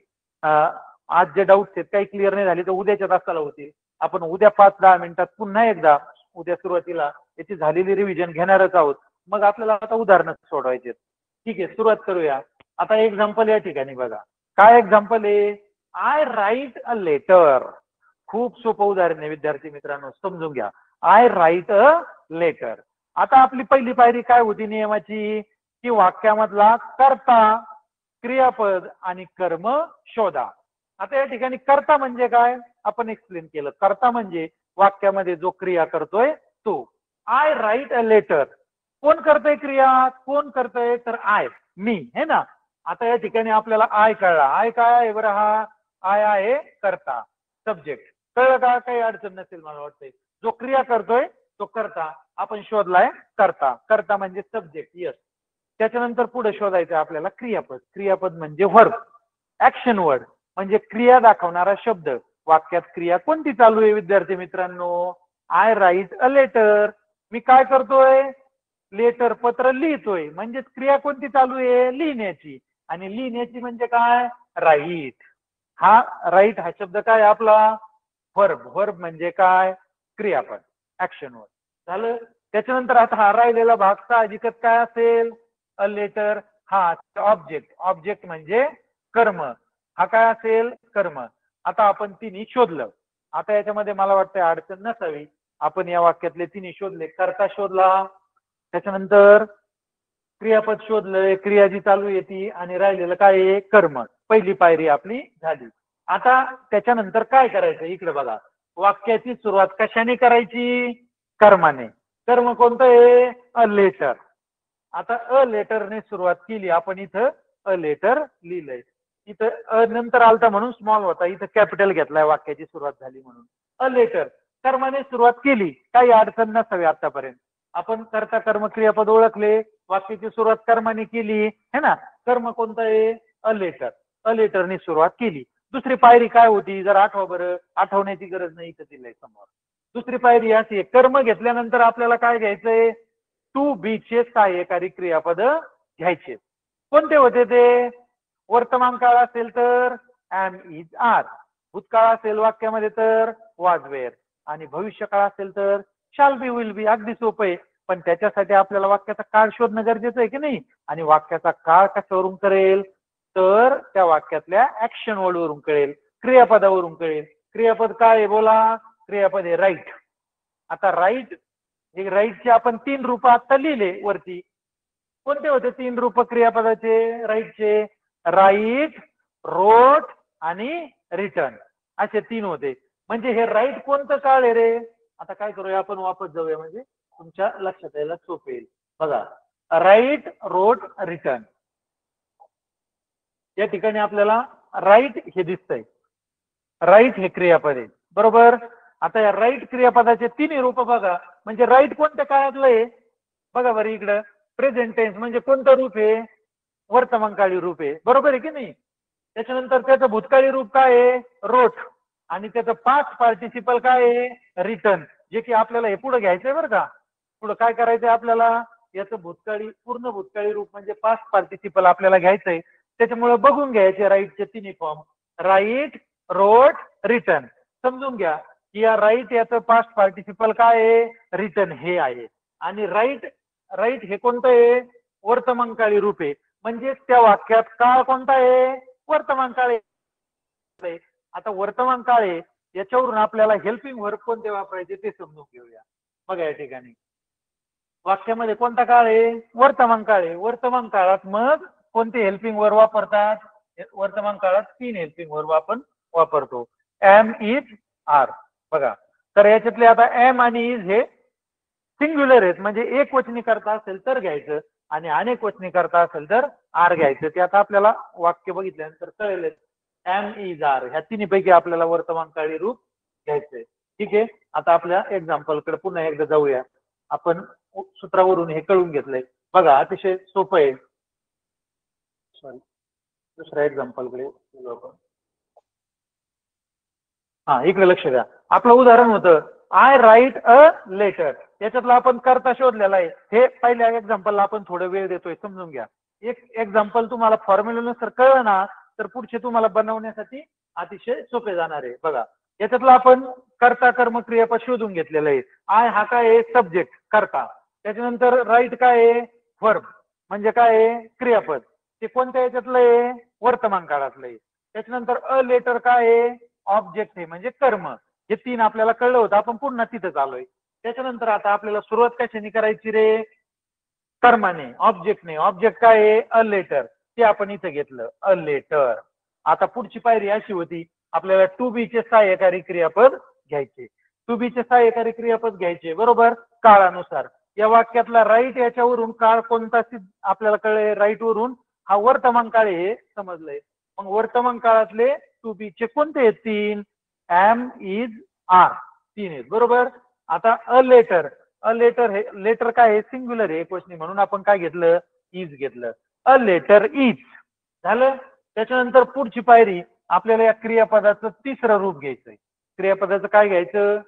आज जे डाऊट्स आहेत काही क्लिअर नाही झाले तर उद्याच्या तासाला होतील. आपण उद्या 5-10 मिनिटात पुन्हा एकदा उद्या सुरुवातीला याची झालेली रिव्हिजन घेणारच आहोत. मग आपल्याला आता उदाहरणं सोडवायचे. ठीक आहे, सुरुवात करूया. आता एक्झाम्पल या ठिकाणी बघा. काय एक्झाम्पल आहे, आय राईट अ लेटर. खूप सोपं उदाहरण आहे विद्यार्थी मित्रांनो, समजून घ्या. I write a letter. आता आपली पहिली पायरी काय होती नियमाची, की वाक्यामधला कर्ता, क्रियापद आणि कर्म शोधा. आता या ठिकाणी कर्ता म्हणजे काय आपण एक्सप्लेन केलं. कर्ता म्हणजे वाक्यामध्ये जो क्रिया करतोय तो. आय राईट अ लेटर, कोण करतोय क्रिया, कोण करतोय तर आय, मी, है ना. आता या ठिकाणी आपल्याला आय कळला. आय काय आहे बरं, हा आय आहे कर्ता, सब्जेक्ट. कळलं का, काही अडचण नसेल मला वाटतंय. जो क्रिया करतोय तो कर्ता, आपण शोधलाय कर्ता. कर्ता म्हणजे सब्जेक्ट, यस. त्याच्यानंतर पुढे शोधायचं आपल्याला क्रियापद. क्रियापद म्हणजे वर्ब, ऍक्शन वर्ड म्हणजे क्रिया दाखवणारा शब्द. वाक्यात क्रिया कोणती चालू आहे विद्यार्थी मित्रांनो, आय राईट अ लेटर. मी काय करतोय, लेटर पत्र लिहितोय. म्हणजे क्रिया कोणती चालू आहे, लिहिण्याची. आणि लिहिण्याची म्हणजे काय, राईट. हा राईट हा शब्द काय आपला वर्ब. वर्ब म्हणजे काय, क्रियापद, ऍक्शन वर्ड झालं. त्याच्यानंतर आता हा राहिलेला भाग साहजिकच काय असेल, अ लेटर. हा ऑब्जेक्ट. ऑब्जेक्ट म्हणजे कर्म. हा काय असेल, कर्म. आता आपण तिन्ही शोधलं. आता याच्यामध्ये मला वाटतं अडचण नसावी. आपण या वाक्यातले तिन्ही शोधले. कर्ता शोधला, त्याच्यानंतर क्रियापद शोधलंय, क्रिया जी चालू आहे ती, आणि राहिलेलं काय आहे, कर्म. पहिली पायरी आपली झाली. आता त्याच्यानंतर काय करायचं, इकडे बघा. वाक्याची सुरुवात कशाने करायची, कर्माने. कर्म कोणतं आहे, अ लेटर. आता अ लेटरने सुरुवात केली आपण. इथं अ लेटर लिहिलंय. इथं अ नंतर आलता म्हणून स्मॉल होता, इथं कॅपिटल घेतलाय वाक्याची सुरुवात झाली म्हणून. अ लेटर, कर्माने सुरुवात केली, काही अडचण नसावी आतापर्यंत. आपण कर्ता कर्म क्रियापद ओळखले, वाक्याची सुरुवात कर्माने केली, है ना. कर्म कोणतं आहे, अ लेटर. अ लेटरने सुरुवात केली. दुसरी पायरी काय होती जर आठवा बरं, आठवण्याची गरज नाही, इथं दिलंय समोर. दुसरी पायरी अशी आहे, कर्म घेतल्यानंतर आपल्याला काय घ्यायचंय, टू बीचे सहाय्यकारी क्रियापद घ्यायचे. कोणते होते ते, वर्तमान काळ असेल तर एम, इज, आर. भूतकाळ असेल वाक्यामध्ये तर वाज, वेअर. आणि भविष्यकाळ असेल तर शाल बी विल बी. अगदी सोपं आहे. पण त्याच्यासाठी आपल्याला वाक्याचा काळ शोधणं गरजेचं आहे की नाही. आणि वाक्याचा काळ कशावरून कळेल तर त्या वाक्यातल्या ऍक्शन वर्डवरून कळेल, क्रियापदावरून कळेल. क्रियापद काय आहे बोला. क्रियापद आहे राईट. आता राईट हे राईटचे आपण 3 रूप आता लिहिले वरती. कोणते होते 3 रूप क्रियापदाचे राईटचे. राईट, रोट आणि रिटर्न असे 3 होते. म्हणजे हे राईट कोणतं काळ आहे रे. आता काय करूया आपण वापस जाऊया म्हणजे तुमच्या लक्षात यायला सोपे येईल. बघा राईट, रोट, रिटर्न या ठिकाणी आपल्याला राईट हे दिसतंय. राईट हे क्रियापद आहे बरोबर. आता या राईट क्रियापदाचे 3 रूप बघा. म्हणजे राईट कोणत्या काळातलं आहे बघा बरं इकडं. प्रेझेंट टेन्स म्हणजे कोणतं रूप आहे. वर्तमानकाळी रूप आहे बरोबर आहे की नाही. त्याच्यानंतर त्याचं भूतकाळी रूप काय आहे रोट. आणि त्याचं पास्ट पार्टिसिपल काय आहे रिटर्न. जे की आपल्याला हे पुढे घ्यायचंय बरं का. पुढे काय करायचंय आपल्याला याचं भूतकाळी पूर्ण भूतकाळी रूप म्हणजे पास्ट पार्टिसिपल आपल्याला घ्यायचंय. त्याच्यामुळे बघून घ्यायचे राईटचे 3 फॉर्म. Right, wrote, return. समजून घ्या की या राईट याचं पास्ट पार्टिसिपल काय आहे रिटर्न हे आहे. आणि राईट राईट हे कोणतं आहे वर्तमानकाळी रूप आहे. म्हणजे त्या वाक्यात काळ कोणता आहे वर्तमान काळ आहे. आता वर्तमान काळ आहे याच्यावरून आपल्याला हेल्पिंग वर्ब कोणते वापरायचे ते समजून घेऊया. बघा या ठिकाणी वाक्यामध्ये कोणता काळ आहे वर्तमान काळ आहे. वर्तमान काळात मग कोणते हेल्पिंग वर्ब वापरतात. वर्तमान काळात 3 हेल्पिंग वर्ब आपण वापरतो. Am, is, are. बघा तर याच्यातले आता एम आणि इज हे सिंग्युलर आहेत. म्हणजे एक वचनी करता असेल तर घ्यायचं आणि अनेक वचनी करता असेल तर आर घ्यायचं. ते आता आपल्याला वाक्य बघितल्यानंतर कळेल. एम, इज, आर ह्या तिन्हीपैकी आपल्याला वर्तमानकाळी रूप घ्यायचंय. ठीक आहे. आता आपल्या एक्झाम्पलकडे पुन्हा एकदा जाऊया. आपण सूत्रावरून हे कळून घेतलंय. बघा अतिशय सोपं आहे. सॉरी दुसऱ्या एक्झाम्पलकडे आपण. हा इकडे लक्ष द्या. आपलं उदाहरण होतं आय राईट अ लेटर. याच्यातला आपण करता शोधलेला आहे. हे पहिल्या एक्झाम्पलला आपण थोडा वेळ देतोय समजून घ्या. एक एक्झाम्पल तुम्हाला फॉर्म्युलानुसार कळलं ना तर पुढचे तुम्हाला बनवण्यासाठी अतिशय सोपे जाणार आहे. बघा याच्यातला आपण कर्ता कर्म क्रियापद शोधून घेतलेलं आहे. आय हा काय आहे सब्जेक्ट कर्ता. त्याच्यानंतर राईट काय आहे वर्ब म्हणजे काय आहे क्रियापद. ते कोणत्या याच्यातलं आहे वर्तमान काळातलं आहे. त्याच्यानंतर अ लेटर काय आहे ऑब्जेक्ट आहे म्हणजे कर्म. हे 3 आपल्याला कळलं होतं. आपण पुन्हा तिथं आलोय. त्याच्यानंतर आता आपल्याला सुरुवात कशाने करायची रे कर्माने ऑब्जेक्टने. ऑब्जेक्ट काय आहे अ लेटर. ते आपण इथं घेतलं अ लेटर. आता पुढची पायरी अशी होती आपल्याला टू बी चे सहाय्यकारी क्रियापद घ्यायचे. टू बी चे सहाय्यकारी क्रियापद घ्यायचे बरोबर काळानुसार. या वाक्यातला राईट याच्यावरून काळ कोणता आपल्याला कळले राईट वरून हा वर्तमान काळ हे समजलंय. मग वर्तमान काळातले टू बी चे कोणते आहेत 3 एम, इज, आर 3 आहेत बरोबर. आता अ लेटर अ लेटर हे लेटर काय आहे सिंग्युलर आहे एकवचनी म्हणून आपण काय घेतलं इज घेतलं. अ लेटर इज झालं. त्याच्यानंतर पुढची पायरी आपल्याला या क्रियापदाचं 3रं रूप घ्यायचंय. क्रियापदाचं काय घ्यायचं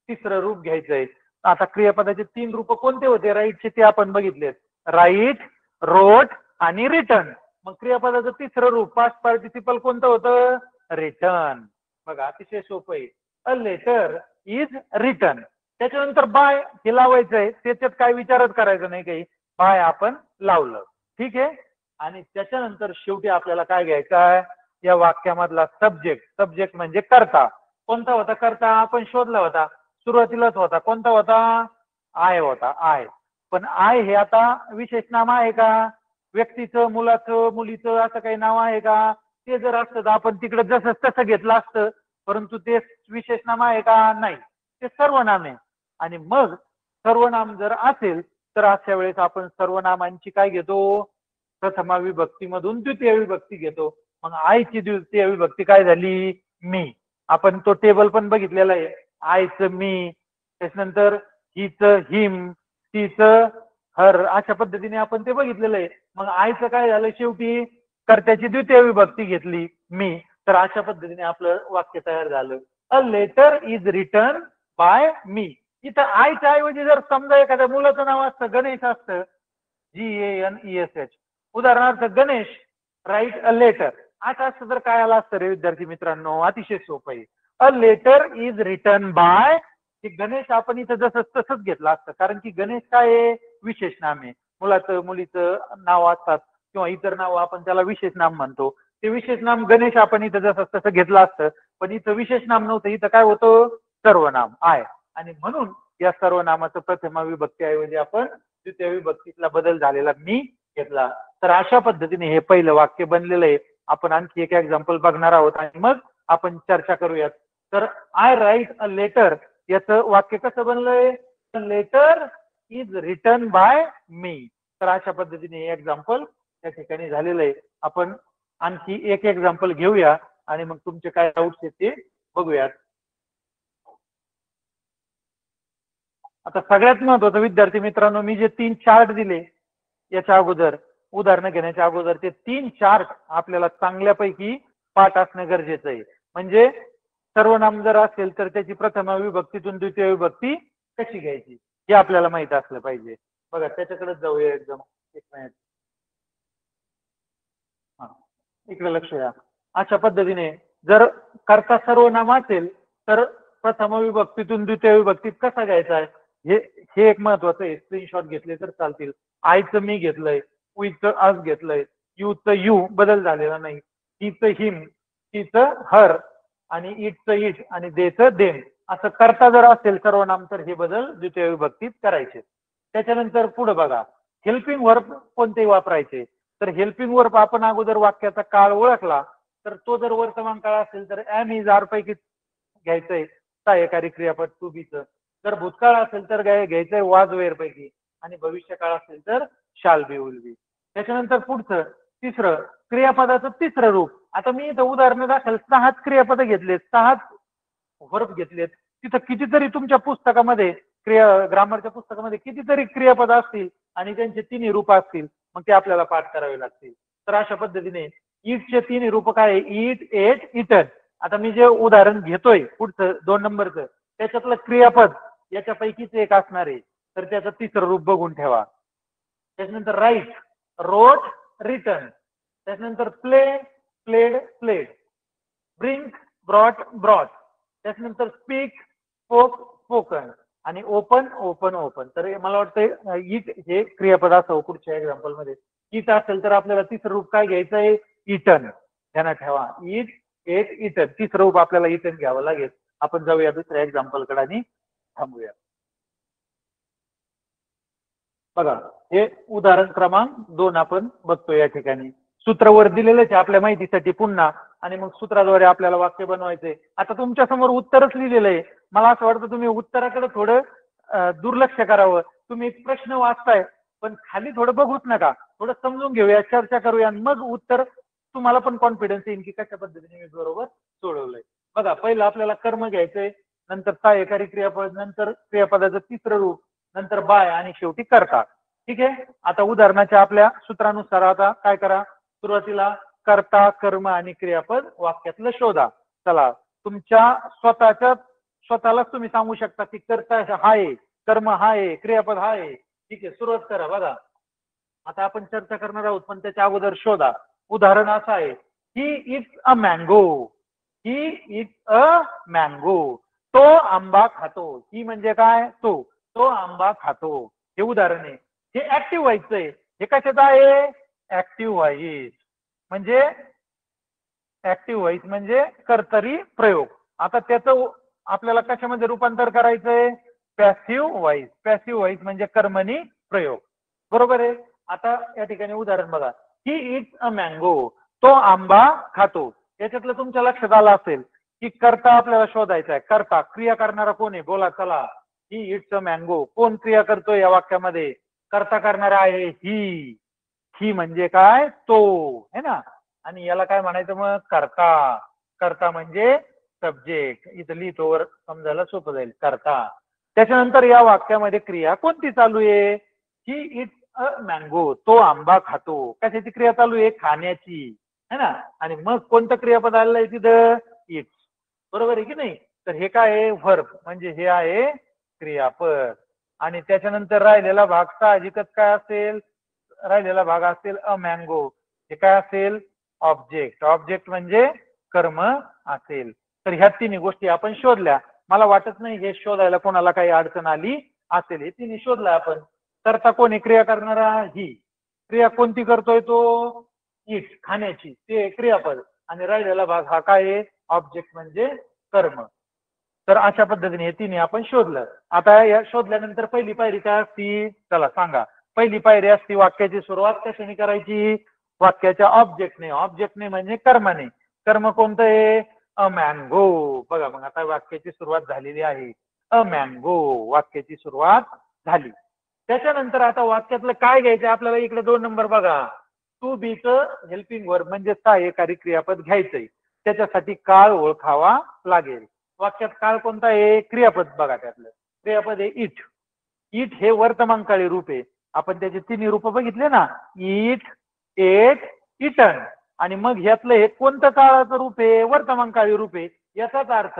3रं रूप घ्यायचंय. आता क्रियापदाचे 3 रूप कोणते होते राईटचे ते आपण बघितलेत. राईट, रोट आणि रिटर्न. मग क्रियापदाचं 3रं रूप पास्ट पार्टिसिपल कोणतं होतं रिटर्न. बघा अतिशय सोपं आहे. A letter is written. त्याच्यानंतर बाय हे लावायचंय. त्याच्यात काय विचारच करायचं नाही काही. बाय आपण लावलं ठीक आहे. आणि त्याच्यानंतर शेवटी आपल्याला काय घ्यायचं आहे या वाक्यामधला सब्जेक्ट. सब्जेक्ट म्हणजे कर्ता. कोणता होता कर्ता आपण शोधला होता सुरुवातीलाच होता. कोणता होता आय होता आय. पण आय हे आता विशेष नाम आहे का व्यक्तीचं मुलाचं मुलीचं असं काही नाव आहे का. ते जर असतं तर आपण तिकडे जसं तसं घेतलं असतं. परंतु ते विशेष नाम आहे का नाही ते सर्वनाम आहे. आणि मग सर्वनाम जर असेल तर अशा वेळेस आपण सर्वनामांची काय घेतो प्रथमा विभक्तीमधून द्वितीय विभक्ती घेतो. मग आयची द्वितीय विभक्ती काय झाली मी. आपण तो टेबल पण बघितलेला आहे. आयचं मी त्याच्यानंतर हिचं हिम तिचं हर अशा पद्धतीने आपण ते बघितलेलं आहे. मग आयचं काय झालं शेवटी कर्त्याची द्वितीय विभक्ती घेतली मी. तर अशा पद्धतीने आपलं वाक्य तयार झालं. A letter is written by me. इथं आयच्या ऐवजी जर समजा एखाद्या मुलाचं नाव असतं गणेश असतं GANESH उदाहरणार्थ गणेश राईट अ लेटर असं असतं तर काय आलं असतं रे विद्यार्थी मित्रांनो अतिशय सोपं आहे. A letter is written by की गणेश आपण इथं जसं तसंच घेतलं असतं, कारण की गणेश काय आहे, विशेष नाम आहे. मुलाचं मुलीचं नाव असतात किंवा इतर नाव आपण त्याला विशेष नाम म्हणतो. ते विशेष नाम गणेश आपण इथं जसं तसं घेतलं असतं, पण इथं विशेष नाम नव्हतं, इथं काय होतं, सर्वनाम आहे. आणि म्हणून या सर्वनामाचं प्रथमा विभक्तीऐवजी आपण द्वितीय विभक्तीतला बदल झालेला मी घेतला. तर अशा पद्धतीने हे पहिलं वाक्य बनलेलं आहे. आपण आणखी एक एक्झाम्पल बघणार आहोत आणि मग आपण चर्चा करूयात. तर आय राईट अ लेटर याचं वाक्य कसं बनलंय, लेटर इज रिटन बाय मी. तर अशा पद्धतीने हे एक्झाम्पल त्या ठिकाणी झालेलं आहे. आपण आणखी एक एक्झाम्पल घेऊया आणि मग तुमचे काय डाऊट्स आहेत ते बघूयात. आता सगळ्यात महत्वाचं विद्यार्थी मित्रांनो, मी जे 3 चार्ट दिले याच्या अगोदर, उदाहरणं घेण्याच्या अगोदर, ते 3 चार्ट आपल्याला चांगल्यापैकी पाठ असणं गरजेचं आहे. म्हणजे सर्वनाम जर असेल तर त्याची प्रथमा विभक्तीतून द्वितीय विभक्ती कशी घ्यायची हे आपल्याला माहित असलं पाहिजे. बघा त्याच्याकडे जाऊया एकदम, एक मिनिट. हा, इकडे लक्ष द्या. अशा पद्धतीने जर कर्ता सर्वनाम असेल तर प्रथम विभक्तीतून द्वितीय विभक्तीत कसा घ्यायचा आहे हे हे एक महत्वाचं आहे. स्क्रीनशॉट घेतले तर चालतील. आयचं मी घेतलंय, उईचं आज घेतलंय, यूचं यू बदल झालेला नाही, हिचं हिम, तिचं हर आणि इटचं इट आणि देचं देम. असं करता जर असेल सर्वनाम तर हे बदल द्वितीय विभक्तीत करायचे. त्याच्यानंतर पुढे बघा, हेल्पिंग वर्ब कोणते वापरायचे. तर हेल्पिंग वर्ब आपण अगोदर वाक्याचा काळ ओळखला तर तो जर वर्तमान काळ असेल तर एम इज आर पैकी घ्यायचंय सहाय्यकारी क्रियापद टू बीचं. जर भूतकाळ असेल तर घ्यायचंय वाज वेअर पैकी आणि भविष्यकाळ असेल तर शाल बी विल बी. त्याच्यानंतर पुढचं तिसरं क्रियापदाचं तिसरं रूप. आता मी इथं उदाहरण दाखल 6 क्रियापद घेतलेत, 6 वर्ब घेतलेत. तिथं कितीतरी तुमच्या पुस्तकामध्ये ग्रामरच्या पुस्तकामध्ये कितीतरी क्रियापद असतील आणि त्यांचे तिन्ही रूप असतील, मग ते आपल्याला पाठ करावे लागतील. तर अशा पद्धतीने ईटचे तिन्ही रूप काय, ईट, एट, इटन. आता मी जे उदाहरण घेतोय पुढचं 2 नंबरचं, त्याच्यातलं क्रियापद याच्यापैकीच एक असणार आहे, तर त्याचं तिसरं रूप बघून ठेवा. त्याच्यानंतर राईट, रोट, रिटर्न. त्याच्यानंतर play, played, played. Bring, brought, brought. त्याच्यानंतर स्पीक, स्पोक, स्पोकन आणि ओपन, ओपन, ओपन. तर मला वाटतं इट हे क्रियापद असावं पुढच्या एक्झाम्पल मध्ये. इट असेल तर आपल्याला तिसरं रूप काय घ्यायचं आहे, इटन. ध्यानात ठेवा, इट, एट, इटन. तिसरं रूप आपल्याला इटन घ्यावं लागेल. आपण जाऊया दुसऱ्या एक्झाम्पल कडे आणि थांबूया. बघा हे उदाहरण क्रमांक 2 आपण बघतो या ठिकाणी. सूत्रावर दिलेलेच आहे आपल्या माहितीसाठी पुन्हा, आणि मग सूत्राद्वारे आपल्याला वाक्य बनवायचे. आता तुमच्या समोर उत्तरच लिहिलेलं आहे. मला असं वाटतं तुम्ही उत्तराकडे थोडं दुर्लक्ष करावं. तुम्ही प्रश्न वाचताय पण खाली थोडं बघूच नका, थोडं समजून घेऊया, चर्चा करूया आणि मग उत्तर तुम्हाला पण कॉन्फिडन्स येईल की कशा पद्धतीने मी बरोबर सोडवलंय. बघा पहिलं आपल्याला कर्म घ्यायचंय, नंतर सहाय्यकारी क्रियापद, नंतर क्रियापदाचं तिसरं रूप, नंतर बाय आणि शेवटी करता. ठीक आहे. आता उदाहरणाच्या आपल्या सूत्रानुसार आता काय करा, सुरुवातीला कर्ता, कर्म आणि क्रियापद वाक्यातलं शोधा. चला तुमच्या स्वतःलाच तुम्ही सांगू शकता की कर्ता हा आहे, कर्म हा आहे, क्रियापद हा आहे. ठीक आहे, सुरुवात करा. बघा आता आपण चर्चा करणार आहोत पण त्याच्या अगोदर शोधा. उदाहरण असं आहे, he it's a mango, he it's a mango. तो आंबा खातो. ही म्हणजे काय, तो आंबा खातो. हे उदाहरण आहे. हे ऍक्टिव्ह व्हायचंय. हे कशाचं आहे, ऍक्टिव्ह व्हाईस. म्हणजे ऍक्टिव्ह व्हाईस म्हणजे कर्तरी प्रयोग. आता त्याचं आपल्याला कशामध्ये रूपांतर करायचंय, पॅसिव्ह व्हाईस. पॅसिव्ह व्हाईस म्हणजे कर्मणी प्रयोग. बरोबर आहे. आता या ठिकाणी उदाहरण बघा, ही इट्स अ मँगो, तो आंबा खातो. याच्यातलं तुमच्या लक्षात आलं असेल की कर्ता आपल्याला शोधायचा आहे. कर्ता, क्रिया करणारा कोण आहे, बोला चला. ही इट्स अ मँगो, कोण क्रिया करतोय या वाक्यामध्ये, कर्ता करणारा आहे ही म्हणजे काय, तो है ना. आणि याला काय म्हणायचं मग, कर्ता. कर्ता म्हणजे सब्जेक्ट. इथं लिहितोवर समजायला सोपं जाईल, कर्ता. त्याच्यानंतर या वाक्यामध्ये क्रिया कोणती चालू आहे, ही इट्स अ मँगो, तो आंबा खातो. कशाची क्रिया चालू आहे, खाण्याची है ना. आणि मग कोणतं क्रियापद आलेलं आहे तिथं, इट्स. बरोबर आहे की नाही. तर हे काय आहे, व्हर्ब म्हणजे हे आहे क्रियापद. आणि त्याच्यानंतर राहिलेला भाग साहजिकच काय असेल, राहिलेला भाग असेल अ मँगो. हे काय असेल, ऑब्जेक्ट. ऑब्जेक्ट म्हणजे कर्म असेल. तर ह्या तिन्ही गोष्टी आपण शोधल्या. मला वाटत नाही हे शोधायला कोणाला काही अडचण आली असेल. हे तिने शोधलं आपण. करता कोणी क्रिया करणारा ही. क्रिया कोणती करतोय तो इट खाण्याची ते क्रियापद आणि राहिलेला भाग हा काय आहे ऑब्जेक्ट म्हणजे कर्म. तर अशा पद्धतीने हे तिने आपण शोधलं. आता या शोधल्यानंतर पहिली पायरी काय असती चला सांगा. पहिली पायरी असती वाक्याची सुरुवात कशाने करायची वाक्याच्या ऑब्जेक्टने. ऑब्जेक्टने म्हणजे कर्माने. कर्म कोणतं आहे अ मँगो. बघा मग आता वाक्याची सुरुवात झालेली आहे. अ मँगो वाक्याची सुरुवात झाली. त्याच्यानंतर आता वाक्यातलं काय घ्यायचं आपल्याला इकडे 2 नंबर बघा. टू बीचं हेल्पिंग वर्ब म्हणजे सहाय्यकारी क्रियापद घ्यायचंय. त्याच्यासाठी काळ ओळखावा लागेल. वाक्यात काळ कोणता आहे क्रियापद बघा त्यातलं क्रियापद आहे इट. इट हे वर्तमानकाळी रूप आहे. आपण त्याचे 3 रूप बघितले ना इट एट इटन. आणि मग ह्यातलं हे कोणतं काळाचं रूप आहे वर्तमानकाळी रूप आहे. याचाच अर्थ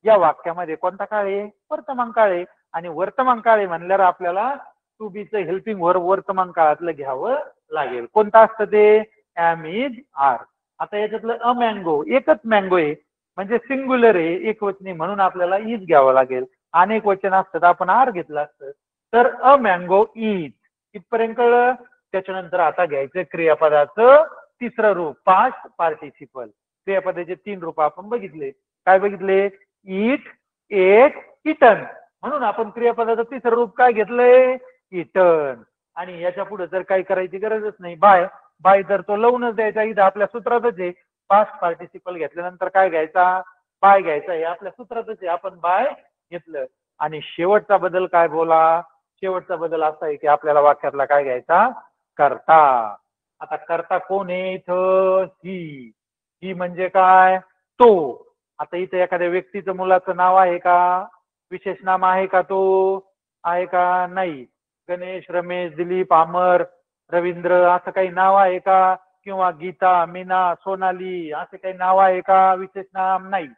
या वाक्यामध्ये कोणता काळ आहे वर्तमान काळ आहे. आणि वर्तमान काळ आहे म्हणल्यावर आपल्याला टू बीचं हेल्पिंग वर्ब वर्तमान काळातलं घ्यावं लागेल. कोणतं असतं ते एम इज आर. आता याच्यातलं अ मँगो एकच मँगो आहे म्हणजे सिंग्युलर आहे एकवचनी म्हणून आपल्याला इज घ्यावं लागेल. अनेक वचन असतं तर आपण आर घेतलं असतं. तर अ मँगो इज इथपर्यंत कळलं. त्याच्यानंतर आता घ्यायचं क्रियापदाचं तिसरं रूप पास्ट पार्टिसिपल. क्रियापदाचे 3 रूप आपण बघितले. काय बघितले इट एट इटन. म्हणून आपण क्रियापदाचं तिसरं रूप काय घेतलंय इटन. आणि याच्या पुढे जर काही करायची गरजच नाही. बाय बाय जर तो लावूनच द्यायचा इथं आपल्या सूत्रातच आहे. पास्ट पार्टिसिपल घेतल्यानंतर काय घ्यायचा बाय घ्यायचा हे आपल्या सूत्रातच आहे. आपण बाय घेतलं. आणि शेवटचा बदल काय बोला. शेवटचा बदल असा आहे की आपल्याला वाक्यातला काय घ्यायचा करता. आता करता कोण आहे इथं ही. ही म्हणजे काय तो. आता इथं एखाद्या व्यक्तीचं मुलाचं नाव आहे का विशेष नाम आहे का तो आहे का नाही. गणेश रमेश दिलीप अमर रवींद्र असं काही नाव आहे का किंवा गीता मीना सोनाली असे काही नाव आहे का विशेष नाम नाही.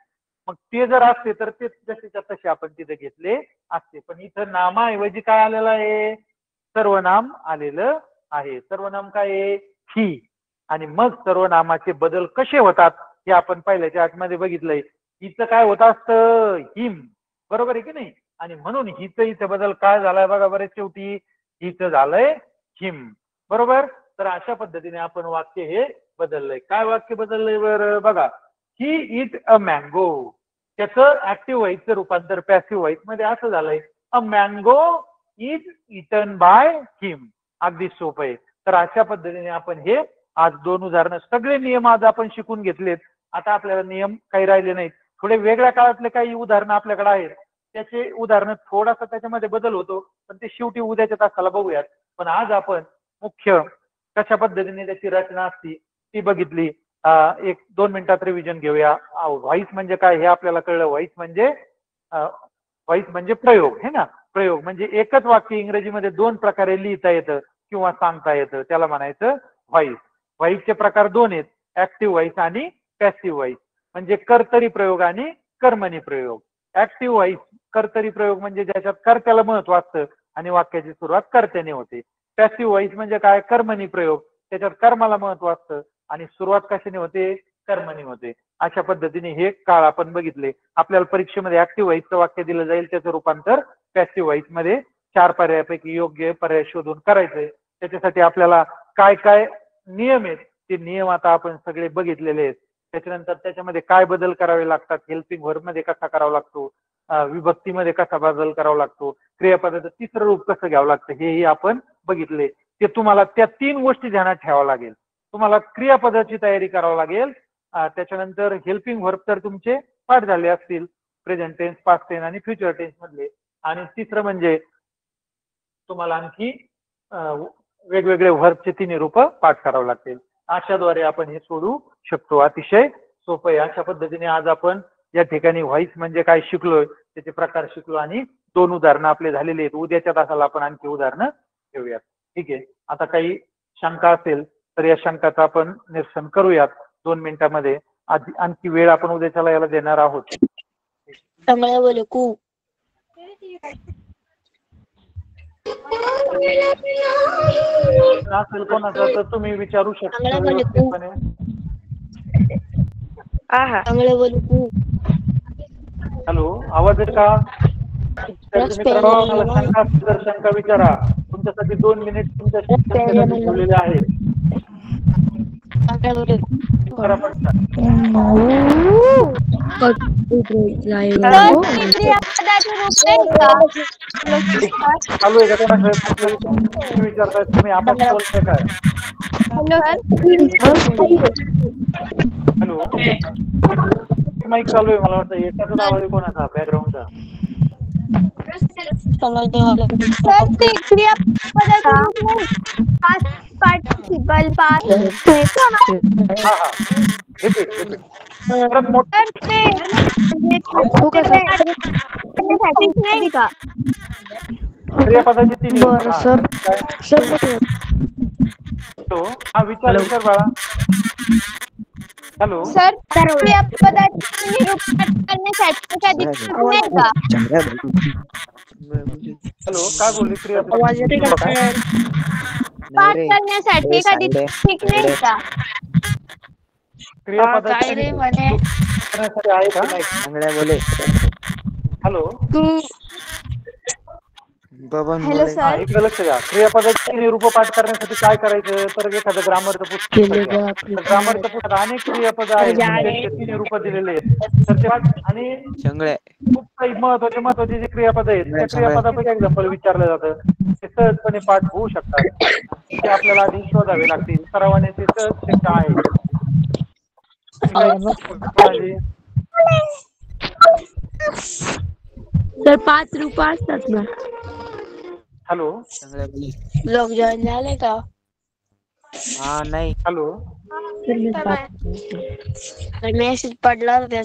मग ते जर असते तर ते जसेच्या तसे आपण तिथे घेतले असते. पण इथं नामाऐवजी काय आलेलं आहे सर्वनाम आलेलं आहे. सर्वनाम काय आहे ही. आणि मग सर्वनामाचे बदल कसे होतात हे आपण पहिल्याच्या आठमध्ये बघितलंय. हिचं काय होत असतं हिम बरोबर आहे की नाही. आणि म्हणून हिचं इथं बदल काय झालाय बघा बरेच शेवटी हिचं झालंय हिम बरोबर. तर अशा पद्धतीने आपण वाक्य हे बदललंय. काय वाक्य बदललंय बरं बघा. He eat a mango. त्याचं ऍक्टिव्ह व्हायचं रूपांतर पॅसिव्ह व्हाईस मध्ये असं झालंय a mango is eaten by him. अगदी सोपं आहे. तर अशा पद्धतीने आपण हे आज 2 उदाहरणं सगळे नियम आज आपण शिकून घेतलेत. आता आपल्याला नियम काही राहिले नाहीत. थोडे वेगळ्या काळातले काही उदाहरणं आपल्याकडे आहेत. त्याचे उदाहरणं थोडासा त्याच्यामध्ये बदल होतो पण ते शेवटी उद्याच्या तासाला बघूयात. पण आज आपण मुख्य कशा पद्धतीने त्याची रचना असती ती बघितली. 1-2 मिनिटात रिव्हिजन घेऊया. व्हॉइस म्हणजे काय हे आपल्याला कळलं. व्हॉइस म्हणजे प्रयोग हे ना. प्रयोग म्हणजे एकच वाक्य इंग्रजीमध्ये 2 प्रकारे लिहिता येतं किंवा सांगता येतं त्याला म्हणायचं व्हॉइस. व्हॉइसचे प्रकार 2 आहेत ऍक्टिव्ह व्हॉइस आणि पॅसिव्ह व्हॉइस. म्हणजे कर्तरी प्रयोग आणि कर्मणी प्रयोग. ऍक्टिव्ह व्हॉइस कर्तरी प्रयोग म्हणजे ज्याच्यात कर्त्याला महत्व असतं आणि वाक्याची सुरुवात कर्त्याने होते. पॅसिव्ह व्हॉइस म्हणजे काय कर्मणी प्रयोग त्याच्यात कर्माला महत्व असतं आणि सुरुवात कशाने होते कर्मणी होते. अशा पद्धतीने हे काळ आपण बघितले. आपल्याला परीक्षेमध्ये ऍक्टिव्ह व्हॉइसचं वाक्य दिलं जाईल त्याचं रूपांतर पॅसिव्ह व्हॉइस मध्ये 4 पर्यायापैकी योग्य पर्याय शोधून करायचंय. त्याच्यासाठी आपल्याला काय काय नियम आहेत ते नियम आता आपण सगळे बघितलेले आहेत. त्याच्यानंतर त्याच्यामध्ये काय बदल करावे लागतात हेल्पिंग वर्ब मध्ये कसा करावा लागतो विभक्तीमध्ये कसा बदल करावा लागतो क्रियापदाचं तिसरं रूप कसं घ्यावं लागतं हेही आपण बघितले. ते तुम्हाला त्या 3 गोष्टी ध्यानात ठेवावं लागेल. तुम्हाला क्रियापदाची तयारी करावी लागेल. त्याच्यानंतर हेल्पिंग वर्ब तर तुमचे पाठ झाले असतील प्रेझेंट टेन्स पास्ट टेन्स आणि फ्युचर टेन्स मधले. आणि तिसरं म्हणजे तुम्हाला आणखी वेगवेगळे व्हर्बचे 3 रूप पाठ करावं लागतील. अशाद्वारे आपण हे सोडू शकतो. अतिशय सोपं आहे. अशा पद्धतीने आज आपण या ठिकाणी व्हॉइस म्हणजे काय शिकलोय त्याचे प्रकार शिकलो आणि 2 उदाहरणं आपले झालेले आहेत. उद्याच्या तासाला आपण आणखी उदाहरणं घेऊयात. ठीक आहे. आता काही शंका असेल तर या शंकाचं आपण निरसन करूयात 2 मिनिटांमध्ये. आणखी वेळ आपण उद्याच्याला याला देणार आहोत. असेल कोणाचा तर तुम्ही विचारू शकता व्यवस्थितपणे. हॅलो, आवाज आहे का? विद्यार्थी मित्रांनो, तुम्हाला शंका असतील तर शंका विचारा. तुमच्यासाठी 2 मिनिट तुमच्या शंकेसाठी ठेवलेले आहेत. विचारा पटकन. क्रियापदाचे रूप नाही का? चालू आहे का कोणाकडे कुठला विषय विचारताय तुम्ही? आपण बोलताय काय? हॅलो हॅलो, माईक चालू आहे. मला वाटतं याच्यातच आवाज आहे कोणाचा बॅकग्राऊंडचा. सर ते क्रियापदाचे रूप नाही. पास्ट पार्टिसिपल पास्ट हा हा, रिपीट. परत मोठं तर ते करण्यासाठी नाही का? क्रियापदाची 3 बरं सर. हॅलो, हा विचार बाळा. हॅलो, सर क्रियापदाचे निरूपण करण्यासाठी कधी नाही का? हॅलो, काय बोलली क्रियापद? पाठ करण्यासाठी कधी ठीक नाही का? क्रियापदाची करण्यासाठी आहे का नाही? हॅलो, हॅलो हा सर इकडे लक्ष द्या. क्रियापदाची निरूप पाठ करण्यासाठी काय करायचं? तर एखादं ग्रामरचं पुस्तक घ्या. तर ग्रामरचं पुस्तक अनेक क्रियापद आहेत, त्याचे निरूप दिलेले आहेत. तर ते आणि खूप काही महत्वाचे जे क्रियापद आहेत त्या क्रियापदापैकी एक्झाम्पल विचारलं जातं. ते सहजपणे पाठ होऊ शकतात. ते आपल्याला आधी शोधावे लागतील. सरावाने ते सहज शक्य आहे. सर 5 रुपये असतात ना. हॅलो, लोक जॉईन झाले का? हॅलो, मेसेज पडला होता.